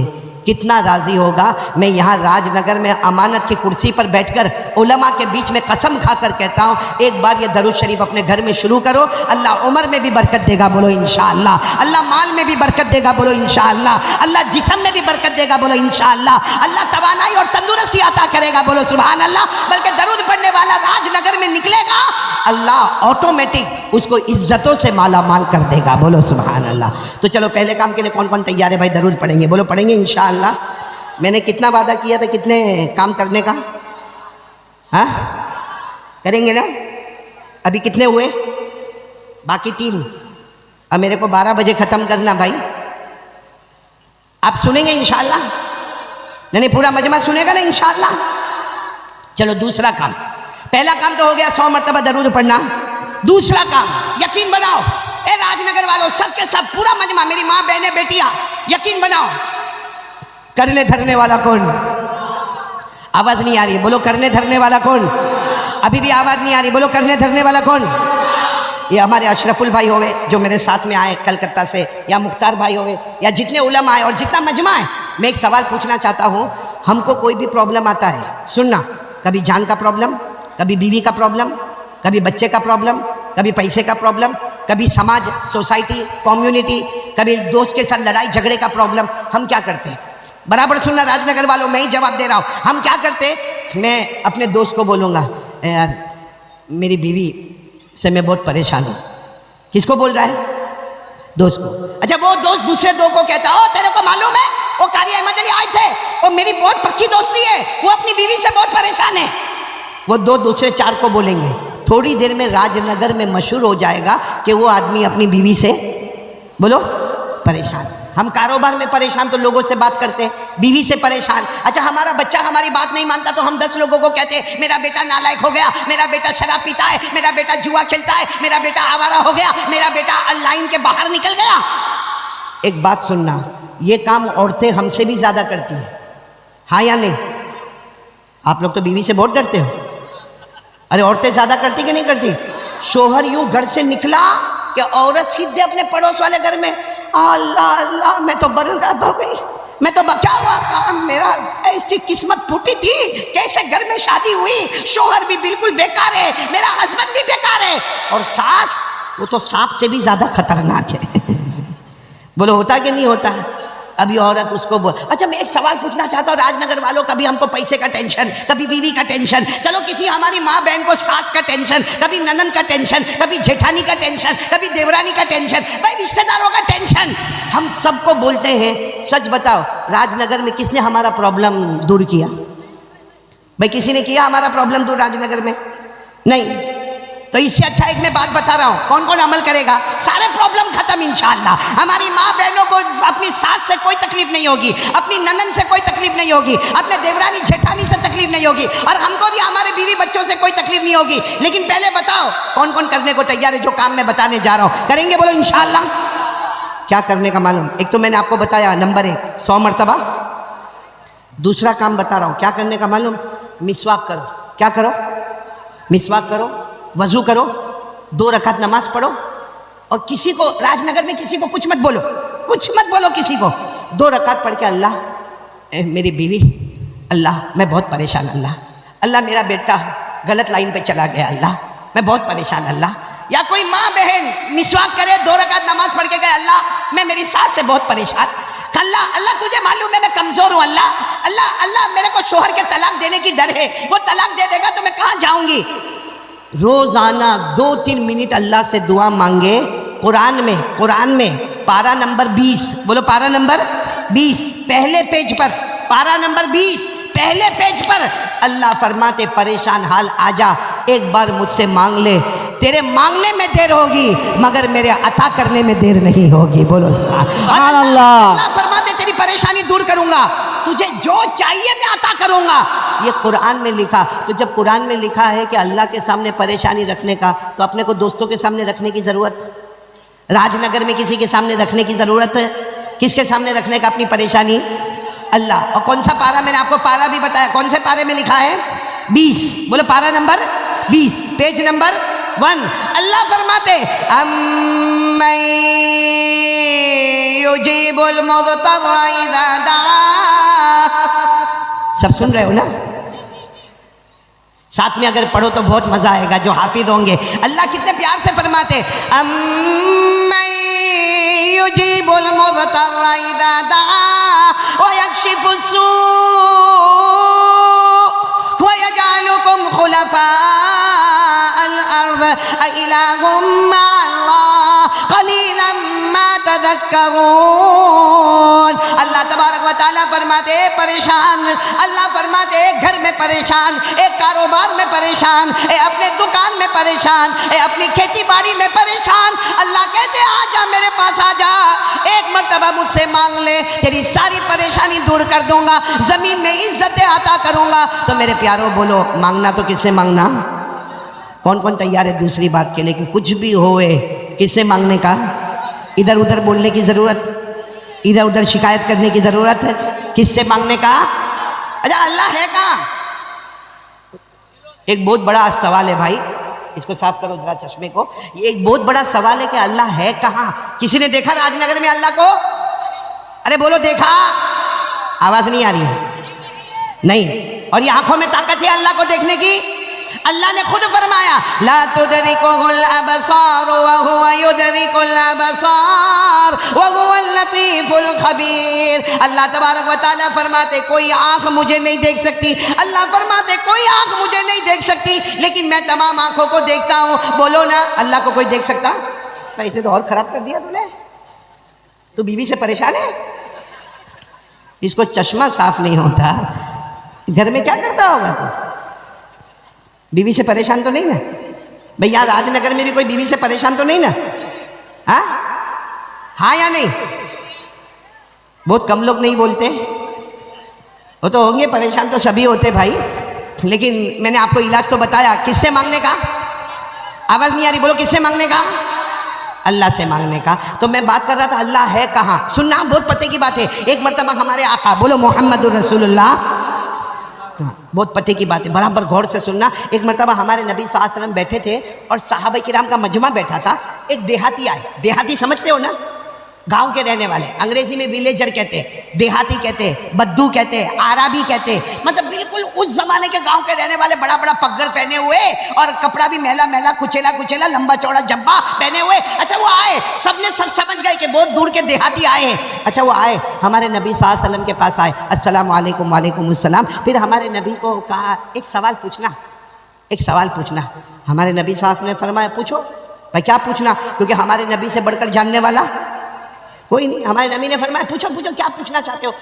कितना राजी होगा। मैं यहाँ राजनगर में अमानत की कुर्सी पर बैठकर उलमा के बीच में कसम खाकर कहता हूँ, एक बार ये दरूद शरीफ अपने घर में शुरू करो, अल्लाह उम्र में भी बरकत देगा, बोलो इंशाअल्लाह। अल्लाह माल में भी बरकत देगा, बोलो इंशाअल्लाह। अल्लाह जिस्म में भी बरकत देगा, बोलो इंशाअल्लाह। अल्लाह तवानाई और तंदुरुस्ती अता करेगा, बोलो सुभान अल्लाह। बल्कि दरूद पढ़ने वाला राजनगर में निकलेगा, अल्लाह ऑटोमेटिक उसको इज्जतों से माला माल कर देगा, बोलो सुभान अल्लाह। तो चलो पहले काम के लिए कौन कौन तैयार है भाई? दरूद पढ़ेंगे, बोलो पढ़ेंगे इंशाअल्लाह। मैंने कितना वादा किया था, कितने काम करने का? हाँ करेंगे ना? अभी कितने हुए? बाकी 3। अब मेरे को 12 बजे ख़त्म करना भाई। आप सुनेंगे इंशाअल्लाह? नहीं पूरा मजमा सुनेगा ना इंशाअल्लाह? चलो दूसरा काम, पहला काम तो हो गया 100 मरतबा दरूद पढ़ना। दूसरा काम यकीन बनाओ, ए राजनगर वालों सबके सब पूरा मजमा, मेरी माँ बहनें बेटियां, यकीन बनाओ करने धरने वाला कौन? आवाज नहीं आ रही, बोलो करने धरने वाला कौन? अभी भी आवाज नहीं आ रही, बोलो करने धरने वाला कौन? ये हमारे अशरफुल भाई होवे जो मेरे साथ में आए कलकत्ता से, या मुख्तार भाई होवे, या जितने उलमा आए और जितना मजमा है। मैं एक सवाल पूछना चाहता हूँ, हमको कोई भी प्रॉब्लम आता है, सुनना, कभी जान का प्रॉब्लम, कभी बीवी का प्रॉब्लम, कभी बच्चे का प्रॉब्लम, कभी पैसे का प्रॉब्लम, कभी समाज सोसाइटी कम्युनिटी, कभी दोस्त के साथ लड़ाई झगड़े का प्रॉब्लम, हम क्या करते हैं? बराबर सुनना राजनगर वालों, मैं ही जवाब दे रहा हूँ। हम क्या करते? मैं अपने दोस्त को बोलूँगा, यार मेरी बीवी से मैं बहुत परेशान हूँ। किसको बोल रहा है? दोस्त को। अच्छा वो दोस्त दूसरे दो को कहता, ओ तेरे को मालूम है वो कारी अहमद अली आए थे, वो मेरी बहुत पक्की दोस्ती है, वो अपनी बीवी से बहुत परेशान है। वो दो दूसरे 4 को बोलेंगे, थोड़ी देर में राजनगर में मशहूर हो जाएगा कि वो आदमी अपनी बीवी से बोलो परेशान। हम कारोबार में परेशान तो लोगों से बात करते हैं, बीवी से परेशान। अच्छा हमारा बच्चा हमारी बात नहीं मानता तो हम 10 लोगों को कहते हैं मेरा बेटा नालायक हो गया, मेरा बेटा शराब पीता है, मेरा बेटा जुआ खेलता है, मेरा बेटा आवारा हो गया, मेरा बेटा लाइन के बाहर निकल गया। एक बात सुनना, ये काम औरतें हमसे भी ज्यादा करती है, हाँ या नहीं? आप लोग तो बीवी से बहुत डरते हो। अरे औरतें ज्यादा करती कि नहीं करती? शोहर यूं घर से निकला कि औरत सीधे अपने पड़ोस वाले घर में, अल्लाह अल्लाह मैं तो बर्बाद हो गई, मैं तो क्या हुआ काम, मेरा ऐसी किस्मत फूटी थी, कैसे घर में शादी हुई, शोहर भी बिल्कुल बेकार है, मेरा हस्बैंड भी बेकार है, और सास वो तो सांप से भी ज्यादा खतरनाक है। बोलो होता कि नहीं होता? अभी औरत उसको बोल। अच्छा मैं एक सवाल पूछना चाहता हूँ राजनगर वालों, कभी हमको पैसे का टेंशन, कभी बीवी का टेंशन, चलो किसी हमारी माँ बहन को सास का टेंशन, कभी ननन का टेंशन, कभी जेठानी का टेंशन, कभी देवरानी का टेंशन, भाई रिश्तेदारों का टेंशन, हम सबको बोलते हैं। सच बताओ राजनगर में किसने हमारा प्रॉब्लम दूर किया? भाई किसी ने किया हमारा प्रॉब्लम दूर राजनगर में? नहीं। तो इससे अच्छा एक मैं बात बता रहा हूँ, कौन कौन अमल करेगा सारे प्रॉब्लम खत्म इंशाअल्लाह। हमारी माँ बहनों को अपनी सास से कोई तकलीफ नहीं होगी, अपनी ननन से कोई तकलीफ नहीं होगी, अपने देवरानी जेठानी से तकलीफ नहीं होगी, और हमको भी हमारे बीवी बच्चों से कोई तकलीफ नहीं होगी। लेकिन पहले बताओ कौन कौन करने को तैयार है? जो काम मैं बताने जा रहा हूँ करेंगे? बोलो इंशाअल्लाह। क्या करने का मालूम? एक तो मैंने आपको बताया नंबर 1 100 मरतबा। दूसरा काम बता रहा हूँ क्या करने का मालूम? मिसवाक करो। क्या करो? मिसवाक करो, वजू करो, 2 रकात नमाज पढ़ो, और किसी को राजनगर में किसी को कुछ मत बोलो, कुछ मत बोलो किसी को। 2 रकात पढ़ के अल्लाह मेरी बीवी, अल्लाह मैं बहुत परेशान, अल्लाह मेरा बेटा गलत लाइन पे चला गया, अल्लाह मैं बहुत परेशान, अल्लाह। या कोई माँ बहन मिसवाक करे, 2 रकात नमाज पढ़ के गए, अल्लाह मैं मेरी सास से बहुत परेशान, अल्लाह तुझे मालूम है मैं कमजोर हूँ, अल्लाह मेरे को शोहर के तलाक देने की डर है, वो तलाक दे देगा तो मैं कहाँ जाऊंगी। रोजाना 2-3 मिनट अल्लाह से दुआ मांगे। कुरान में पारा नंबर 20, बोलो पारा नंबर 20 पहले पेज पर, पारा नंबर 20 पहले पेज पर अल्लाह फरमाते परेशान हाल आजा, एक बार मुझसे मांग ले, तेरे मांगने में देर होगी मगर मेरे अता करने में देर नहीं होगी। बोलो सुभान अल्लाह। अल्लाह फरमाते तेरी परेशानी दूर करूंगा, तुझे जो चाहिए मैं अता करूंगा। ये कुरान में लिखा। तो जब कुरान में लिखा है कि अल्लाह के सामने परेशानी रखने का, तो अपने को दोस्तों के सामने रखने की ज़रूरत, राजनगर में किसी के सामने रखने की ज़रूरत है? किसके सामने रखने का अपनी परेशानी? अल्लाह। और कौन सा पारा? मैंने आपको पारा भी बताया, कौन से पारे में लिखा है? 20। बोलो पारा नंबर 20 पेज नंबर 1। अल्लाह फरमाते अम्मै युजीबुल मुज़्तर्रा इज़ा दआ। सब सुन रहे हो ना? साथ में अगर पढ़ो तो बहुत मजा आएगा जो हाफिज होंगे। अल्लाह कितने प्यार से फरमाते अम्मै युजीबुल मुज़्तर्रा इज़ा दआ व यक्शिफुस सू व यजअलुकुम खुलफाअल अर्द अइलाहुम मअल्लाह क़लीलन मा तज़क्करून। अल्लाह तबारक व तआला फरमाते परेशान, अल्लाह फरमाते घर में परेशान, एक कारोबार में परेशान, अपने दुकान में परेशान, अपनी खेती बाड़ी में परेशान। अल्लाह कहते आजा मेरे पास आजा, एक मर्तबा मुझसे मांग ले, तेरी सारी परेशानी दूर कर दूंगा, जमीन में इज्जतें अता करूंगा। तो मेरे प्यारों बोलो मांगना तो किससे मांगना? कौन कौन तैयार है दूसरी बात के लिए कि कुछ भी होए किससे मांगने का? इधर उधर बोलने की जरूरत, इधर उधर शिकायत करने की जरूरत है? किससे मांगने का? अच्छा अल्लाह है कहाँ? एक बहुत बड़ा सवाल है भाई, इसको साफ करो जरा चश्मे को। ये एक बहुत बड़ा सवाल है कि अल्लाह है कहाँ? किसी ने देखा राजनगर में अल्लाह को? अरे बोलो देखा? आवाज नहीं आ रही है? नहीं। और ये आंखों में ताकत है अल्लाह को देखने की? अल्लाह ने खुद फरमाया ला तुदरिकुल अबसार व हुवा युदरिकुल अबसार व हुवल लतीफुल खबीर। अल्लाह तबारक व तआला फरमाते कोई आंख मुझे नहीं देख सकती, अल्लाह फरमाते कोई आंख मुझे नहीं देख सकती, लेकिन मैं तमाम आंखों को देखता हूँ। बोलो ना अल्लाह को कोई देख सकता? ऐसे तो और खराब कर दिया तूने। तू बीवी से परेशान है, इसको चश्मा साफ नहीं होता, घर में क्या करता होगा तू? बीवी से परेशान तो नहीं ना? भैया राजनगर में भी कोई बीवी से परेशान तो नहीं ना? हाँ या नहीं? बहुत कम लोग नहीं बोलते, वो तो होंगे परेशान, तो सभी होते भाई। लेकिन मैंने आपको इलाज तो बताया। किससे मांगने का? आवाज नहीं आ रही, बोलो किससे मांगने का? अल्लाह से मांगने का। तो मैं बात कर रहा था अल्लाह है कहाँ? सुनना बहुत पते की बात है। एक मर्तबा हमारे आका, बोलो मोहम्मदुर रसूलुल्लाह, बहुत पते की बात है, बराबर गौर से सुनना। एक मर्तबा हमारे नबी सल्लल्लाहु अलैहि वसल्लम बैठे थे और सहाबा किराम का मजमा बैठा था। एक देहाती आए, देहाती समझते हो ना? गांव के रहने वाले, अंग्रेजी में विलेजर कहते, देहाती कहते, बद्दू कहते, आराबी कहते, मतलब बिल्कुल उस जमाने के गांव के रहने वाले, बड़ा बड़ा पगड़ पहने हुए और कपड़ा भी मैला मैला, कुचेला कुचेला, लंबा चौड़ा जब्बा पहने हुए। अच्छा वो आए, सबने सब समझ गए कि बहुत दूर के देहाती आए हैं। अच्छा वो आए, हमारे नबी सल्लल्लाहु अलैहि वसल्लम के पास आए, अस्सलाम वालेकुम, वालेकुम अस्सलाम। फिर हमारे नबी को कहा एक सवाल पूछना, एक सवाल पूछना। हमारे नबी साहब ने फरमाया पूछो। भाई क्या पूछना, क्योंकि हमारे नबी से बढ़कर जानने वाला कोई नहीं। हमारे नबी ने फरमाया पूछो पूछो, क्या पूछना चाहते हो।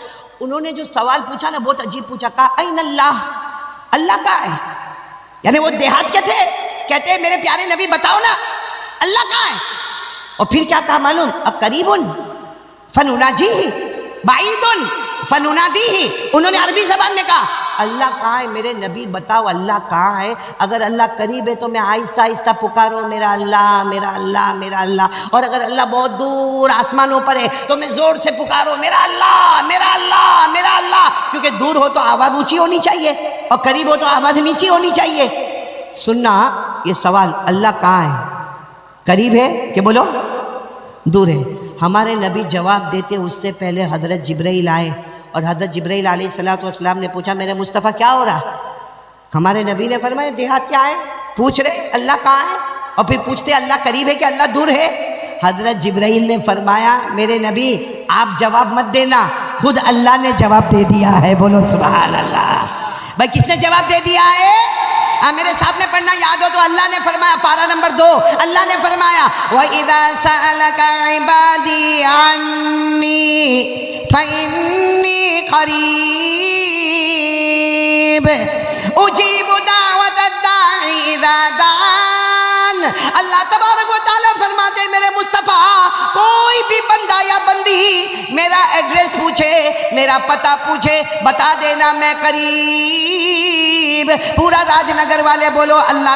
उन्होंने जो सवाल पूछा ना बहुत अजीब पूछा, कहा ऐन अल्लाह, अल्लाह कहाँ है। यानी वो देहात के थे, कहते हैं मेरे प्यारे नबी बताओ ना अल्लाह कहाँ है। और फिर क्या कहा मालूम, अब करीबुन फनुनाजी बाईदुन फनुनादी ही। उन्होंने अरबी ज़बान में कहा अल्लाह कहाँ है मेरे नबी बताओ अल्लाह कहाँ है। अगर अल्लाह करीब है तो मैं आहिस्ता आहिस्ता पुकारो मेरा अल्लाह मेरा अल्लाह मेरा अल्लाह, और अगर अल्लाह बहुत दूर आसमानों पर है तो मैं जोर से पुकारो मेरा अल्लाह मेरा अल्लाह मेरा अल्लाह। क्योंकि दूर हो तो आवाज़ ऊंची होनी चाहिए और करीब हो तो आवाज़ नीची होनी चाहिए। सुनना ये सवाल, अल्लाह कहाँ है, करीब है कि बोलो दूर है। हमारे नबी जवाब देते उससे पहले हज़रत जिब्राइल आए और हज़रत जिब्राइल अलैहिस्सलाम ने पूछा मेरे मुस्तफ़ा क्या हो रहा। हमारे नबी ने फरमाया देहात क्या है, पूछ रहे अल्लाह कहाँ है, और फिर पूछते अल्लाह करीब है कि अल्लाह दूर है। हज़रत जिब्राइल ने फरमाया मेरे नबी आप जवाब मत देना, खुद अल्लाह ने जवाब दे दिया है। बोलो सुभान अल्लाह। भाई किसने जवाब दे दिया है? मेरे साथ में पढ़ना याद हो तो अल्लाह ने फरमाया, पारा नंबर 2, अल्लाह ने फरमाया व इज़ा सअलका इबादी अन्नी फइन्नी क़रीब उजीबु दावतद दाई इज़ा दान। अल्लाह तबारक व तआला फरमाते मेरे मुस्तफ़ा कोई भी बंदा या बंदी मेरा एड्रेस पूछे, मेरा पता पूछे, बता देना मैं करीब। पूरा राजनगर वाले बोलो अल्लाह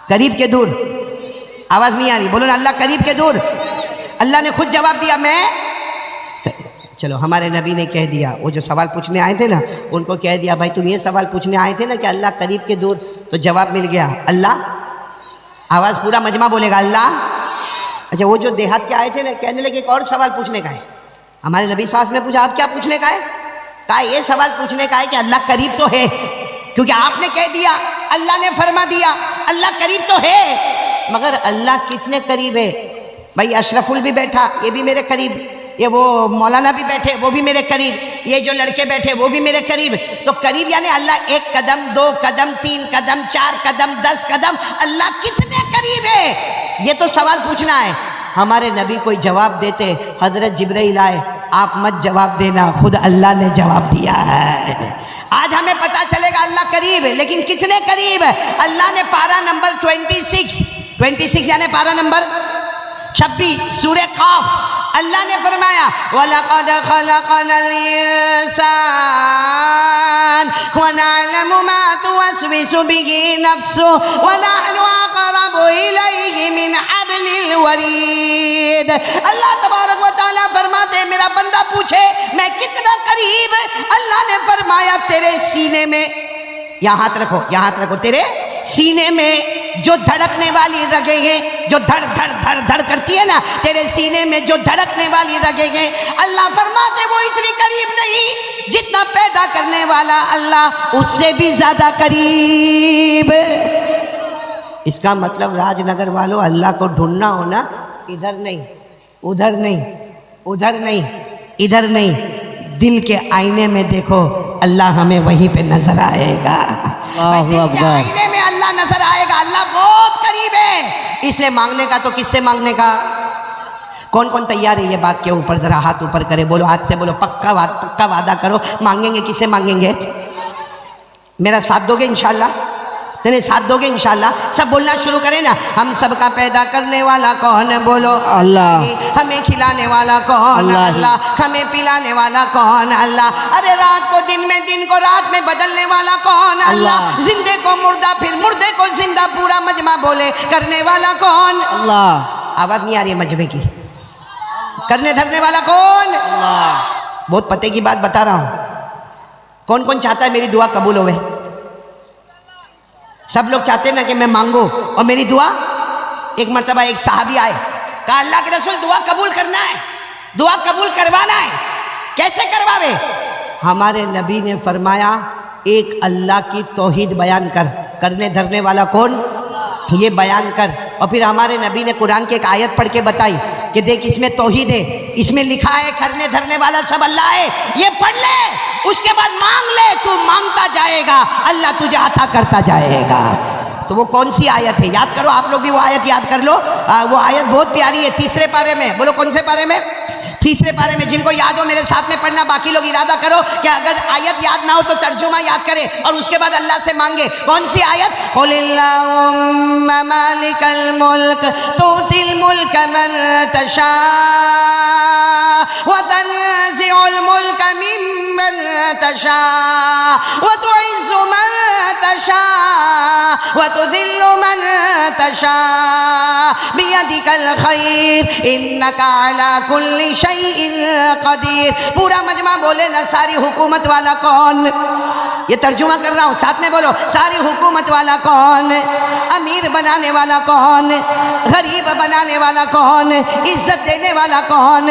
करीब के दूर। आवाज नहीं आ रही, बोलो ना अल्लाह करीब के दूर। अल्लाह ने खुद जवाब दिया मैं। चलो हमारे नबी ने कह दिया, वो जो सवाल पूछने आए थे ना उनको कह दिया भाई तुम ये सवाल पूछने आए थे ना कि अल्लाह करीब के दूर, तो जवाब मिल गया अल्लाह। आवाज पूरा मजमा बोलेगा अल्लाह। अच्छा वो जो देहात के आए थे ना कहने लगे एक और सवाल पूछने का है। हमारे नबी साहब ने पूछा आप क्या पूछने का है? कहा ये सवाल पूछने का है कि अल्लाह करीब तो है, क्योंकि आपने कह दिया, अल्लाह ने फरमा दिया अल्लाह करीब तो है, मगर अल्लाह कितने करीब है? भाई अशरफुल भी बैठा ये भी मेरे करीब, ये वो मौलाना भी बैठे वो भी मेरे करीब, ये जो लड़के बैठे वो भी मेरे करीब। तो करीब यानी अल्लाह 1 कदम 2 कदम 3 कदम 4 कदम 10 कदम, अल्लाह कितने करीब है ये तो सवाल पूछना है। हमारे नबी कोई जवाब देते, हजरत जिब्राइल आए आप मत जवाब देना, खुद अल्लाह ने जवाब दिया है। आज हमें पता चलेगा अल्लाह करीब है, लेकिन कितने करीब है? अल्लाह ने पारा नंबर 26 यानी पारा नंबर 26 सूरह काफ, अल्लाह ने फरमाया वलक़द खलक़नल इंसान व नअलमु मा तुवस्विसु बिही नफ्सुहु व नहनु अक़रबु इलैहि मिन हब्लिल वरीद। अल्लाह तबारक व तआला फरमाते मेरा बंदा पूछे मैं कितना करीब, अल्लाह ने फरमाया तेरे सीने में, यहाँ हाथ रखो, यहाँ हाथ रखो, तेरे सीने में जो धड़कने वाली रगें हैं, जो धड़ धड़ धड़ धड़ करती है ना, तेरे सीने में जो धड़कने वाली रगें हैं, अल्लाह फरमाते वो इतनी करीब नहीं जितना पैदा करने वाला अल्लाह उससे भी ज्यादा करीब। इसका मतलब राजनगर वालों अल्लाह को ढूंढना हो ना, इधर नहीं उधर नहीं उधर नहीं इधर नहीं, दिल के आईने में देखो अल्लाह हमें वहीं पे नजर आएगा। दिल के आईने में अल्लाह नजर आएगा, अल्लाह बहुत करीब है। इसलिए मांगने का तो किससे मांगने का? कौन कौन तैयार है ये बात के ऊपर? जरा हाथ ऊपर करे, बोलो आज से बोलो पक्का वादा करो मांगेंगे। किससे मांगेंगे? मेरा साथ दोगे इंशाल्लाह? नहीं साथ दोगे इंशाल्लाह? सब बोलना शुरू करें ना। हम सबका पैदा करने वाला कौन? बोलो अल्लाह। हमें खिलाने वाला कौन? अल्लाह। हमें पिलाने वाला कौन? अल्लाह। अरे रात को दिन में, दिन को रात में बदलने वाला कौन? अल्लाह। जिंदे को मुर्दा, फिर मुर्दे को जिंदा, पूरा मजमा बोले करने वाला कौन? अल्लाह। आवाज नहीं आ रही है मजमे की? करने धरने वाला कौन? अल्लाह। बहुत पते की बात बता रहा हूं। कौन कौन चाहता है मेरी दुआ कबूल होवे? सब लोग चाहते हैं ना कि मैं मांगू और मेरी दुआ। एक मर्तबा एक साहबी आए, कहा अल्लाह के रसूल दुआ कबूल करना है, दुआ कबूल करवाना है, कैसे करवावे? हमारे नबी ने फरमाया एक अल्लाह की तौहीद बयान कर, करने धरने वाला कौन, ये बयान कर। और फिर हमारे नबी ने कुरान की एक आयत पढ़ के बताई कि देख इसमें तौहीद है, इसमें लिखा है करने धरने वाला सब अल्लाह है, ये पढ़ ले, उसके बाद मांग ले, तू मांगता जाएगा अल्लाह तुझे अता करता जाएगा। तो वो कौन सी आयत है, याद करो, आप लोग भी वो आयत याद कर लो। वो आयत बहुत प्यारी है, 3 पारे में। बोलो कौन से पारे में? 3 पारे में। जिनको याद हो मेरे साथ में पढ़ना, बाकी लोग इरादा करो कि अगर आयत याद ना हो तो तर्जुमा याद करें और उसके बाद अल्लाह से मांगे। कौन सी आयत? कुलिल्लाहुम्मा मालिकल मुल्क तुतिल मुल्क मन तशा व तनज़िउल मुल्क मिम्मन तशा व तुइज़्ज़ु मन तशा व तुज़िल्लु मन तशा बियदिकल खैर इन्नका अला कुल्ली शैइन कदीर। पूरा मजमा बोले ना, सारी हुकूमत वाला कौन? ये तर्जुमा कर रहा हूँ, साथ में बोलो, सारी हुकूमत वाला कौन? अमीर बनाने वाला कौन? गरीब बनाने वाला कौन? इज्जत देने वाला कौन?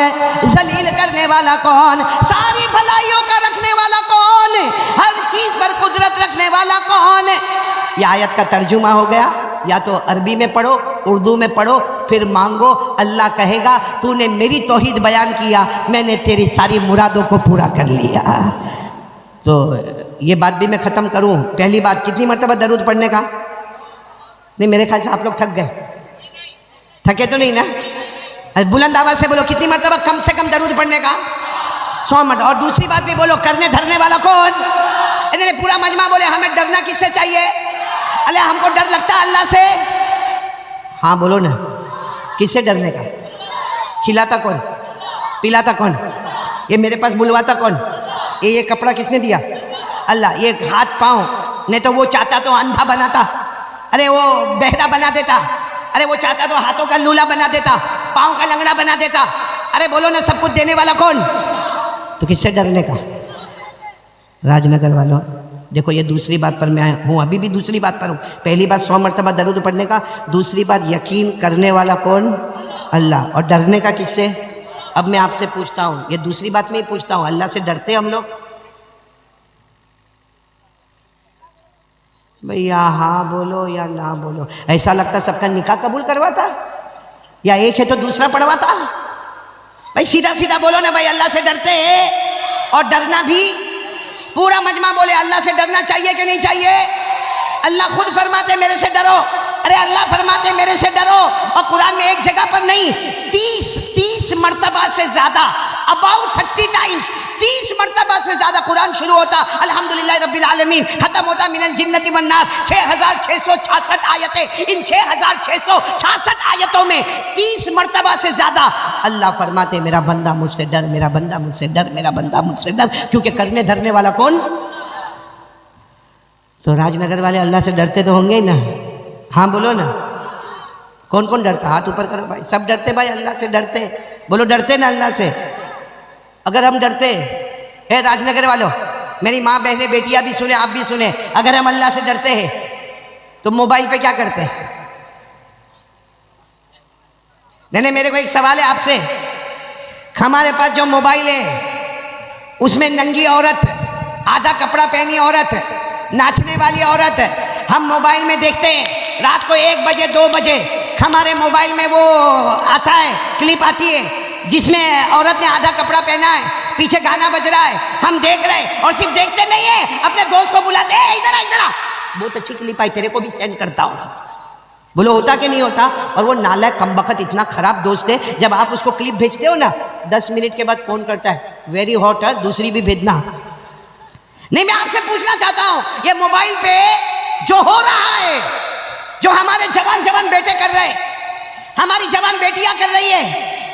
जलील करने वाला कौन? सारी भलाइयों का रखने वाला कौन? हर चीज पर कुदरत रखने वाला कौन? ये आयत का तर्जुमा हो गया। या तो अरबी में पढ़ो, उर्दू में पढ़ो, फिर मांगो, अल्लाह कहेगा तूने मेरी तौहीद बयान किया, मैंने तेरी सारी मुरादों को पूरा कर लिया। तो ये बात भी मैं ख़त्म करूं। पहली बात, कितनी मरतबा दरूद पढ़ने का? नहीं, मेरे ख्याल से आप लोग थक गए। थके तो नहीं ना? बुलंद आवाज़ से बोलो, कितनी मरतबा कम से कम दरूद पढ़ने का? 100 मरतबा। और दूसरी बात भी बोलो, करने धरने वाला कौन? इन्होंने पूरा मजमा बोले हमें डरना किससे चाहिए? अल्लाह हमको डर लगता है अल्लाह से। हाँ बोलो ना, किससे डरने का? खिलाता कौन, पिलाता कौन, ये मेरे पास बुलवाता कौन, ये कपड़ा किसने दिया? अल्लाह। ये हाथ पाँव, नहीं तो वो चाहता तो अंधा बनाता, अरे वो बहरा बना देता, अरे वो चाहता तो हाथों का लूला बना देता, पाँव का लंगड़ा बना देता। अरे बोलो ना, सब कुछ देने वाला कौन? तो किससे डरने का? राजनगर वालों देखो, ये दूसरी बात पर मैं हूँ, अभी भी दूसरी बात पर हूँ। पहली बात 100 मरतबा दरूद पढ़ने का, दूसरी बात यकीन करने वाला कौन? अल्लाह। और डरने का किससे? अब मैं आपसे पूछता हूँ, ये दूसरी बात में ही पूछता हूँ, अल्लाह से डरते हम लोग? भैया हाँ बोलो या ना बोलो। ऐसा लगता सबका निकाह कबूल करवाता, या एक है तो दूसरा पढ़वाता? भाई सीधा सीधा बोलो ना भाई, अल्लाह से डरते हैं। और डरना भी पूरा मजमा बोले अल्लाह से डरना चाहिए कि नहीं चाहिए? अल्लाह खुद फरमाते मेरे से डरो, अरे अल्लाह फरमाते मेरे से डरो। और कुरान में एक जगह पर नहीं, 30 मरतबा से ज्यादा, अबाउट 30 टाइम्स, 30 मरतबा से ज्यादा कुरान शुरू होता अल्हम्दुलिल्लाह रब्बिल आलमीन, खत्म होता मिनल जिन्नति वन नास। 6666 आयतें, इन 6666 आयतों में 30 मरतबा से ज्यादा अल्लाह फरमाते मेरा बंदा मुझसे डर, मेरा बंदा मुझसे डर, मेरा बंदा मुझसे डर। क्योंकि करने धरने वाला कौन? तो राजनगर वाले अल्लाह से डरते तो होंगे ही ना? हाँ बोलो ना, कौन कौन डरता? हाथ ऊपर करो भाई। सब डरते भाई, अल्लाह से डरते। बोलो डरते ना अल्लाह से? अगर हम डरते है राजनगर वालों, मेरी माँ बहनें बेटियां भी सुने, आप भी सुने, अगर हम अल्लाह से डरते हैं तो मोबाइल पे क्या करते हैं? नहीं, मेरे को एक सवाल है आपसे। हमारे पास जो मोबाइल है उसमें नंगी औरत, आधा कपड़ा पहनी औरत, नाचने वाली औरत, हम मोबाइल में देखते हैं। रात को 1 बजे 2 बजे हमारे मोबाइल में वो आता है, क्लिप आती है जिसमें औरत ने आधा कपड़ा पहना है, पीछे गाना बज रहा है, हम देख रहे हैं। और सिर्फ देखते नहीं है, अपने दोस्त को बुलाते हैं, इधर आ इधर आ, बहुत अच्छी क्लिप आई, तेरे को भी सेंड करता हूँ। बोलो होता कि नहीं होता? और वो नालायक कमबख्त इतना खराब दोस्त है, जब आप उसको क्लिप भेजते हो ना, 10 मिनट के बाद फोन करता है, वेरी हॉट है, दूसरी भी भेजना। नहीं, मैं आपसे पूछना चाहता हूं, ये मोबाइल पे जो हो रहा है, जो हमारे जवान बेटे कर रहे हैं, हमारी जवान बेटियां कर रही है,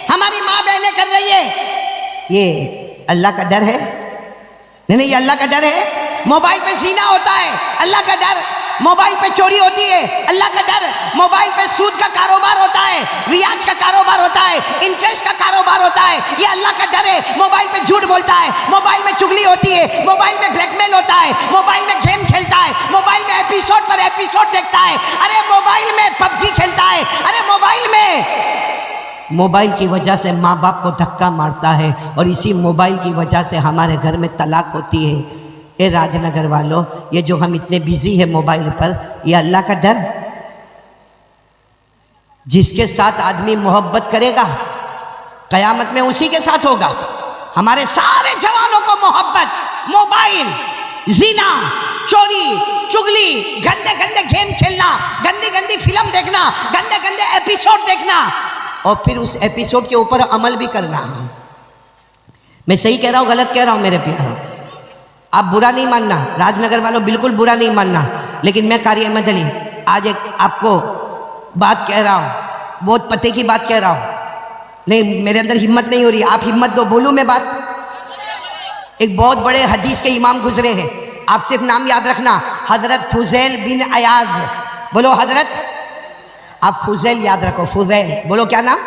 हमारी माँ बहनें कर रही है, ये अल्लाह का डर है? नहीं, ये अल्लाह का डर है। मोबाइल पे ज़िना होता है, अल्लाह का डर। मोबाइल पे चोरी होती है, अल्लाह का डर। मोबाइल पे सूद का कारोबार होता है, रियाज का कारोबार होता है, इंटरेस्ट का कारोबार होता है, ये अल्लाह का डर है। मोबाइल पे झूठ बोलता है, मोबाइल में चुगली होती है, मोबाइल में ब्लैकमेल होता है, मोबाइल में गेम खेलता है, मोबाइल में एपिसोड पर एपिसोड देखता है, अरे मोबाइल में पबजी खेलता है, अरे मोबाइल में मोबाइल की वजह से माँ बाप को धक्का मारता है और इसी मोबाइल की वजह से हमारे घर में तलाक होती है। ए राजनगर वालों, ये जो हम इतने बिजी है मोबाइल पर, ये अल्लाह का डर? जिसके साथ आदमी मोहब्बत करेगा कयामत में उसी के साथ होगा। हमारे सारे जवानों को मोहब्बत, मोबाइल, जीना, चोरी, चुगली, गंदे गंदे गेम खेलना, गंदी गंदी फिल्म देखना, गंदे गंदे एपिसोड देखना और फिर उस एपिसोड के ऊपर अमल भी करना। मैं सही कह रहा हूँ गलत कह रहा हूँ मेरे प्यारों? आप बुरा नहीं मानना, राजनगर वालों बिल्कुल बुरा नहीं मानना, लेकिन मैं कारी अहमद अली आज एक आपको बात कह रहा हूँ, बहुत पते की बात कह रहा हूँ। नहीं, मेरे अंदर हिम्मत नहीं हो रही, आप हिम्मत दो, बोलूँ मैं बात। एक बहुत बड़े हदीस के इमाम गुजरे हैं, आप सिर्फ नाम याद रखना, हजरत फुजैल बिन अयाज। बोलो हजरत, आप फुजैल याद रखो, फुजैल, बोलो क्या नाम?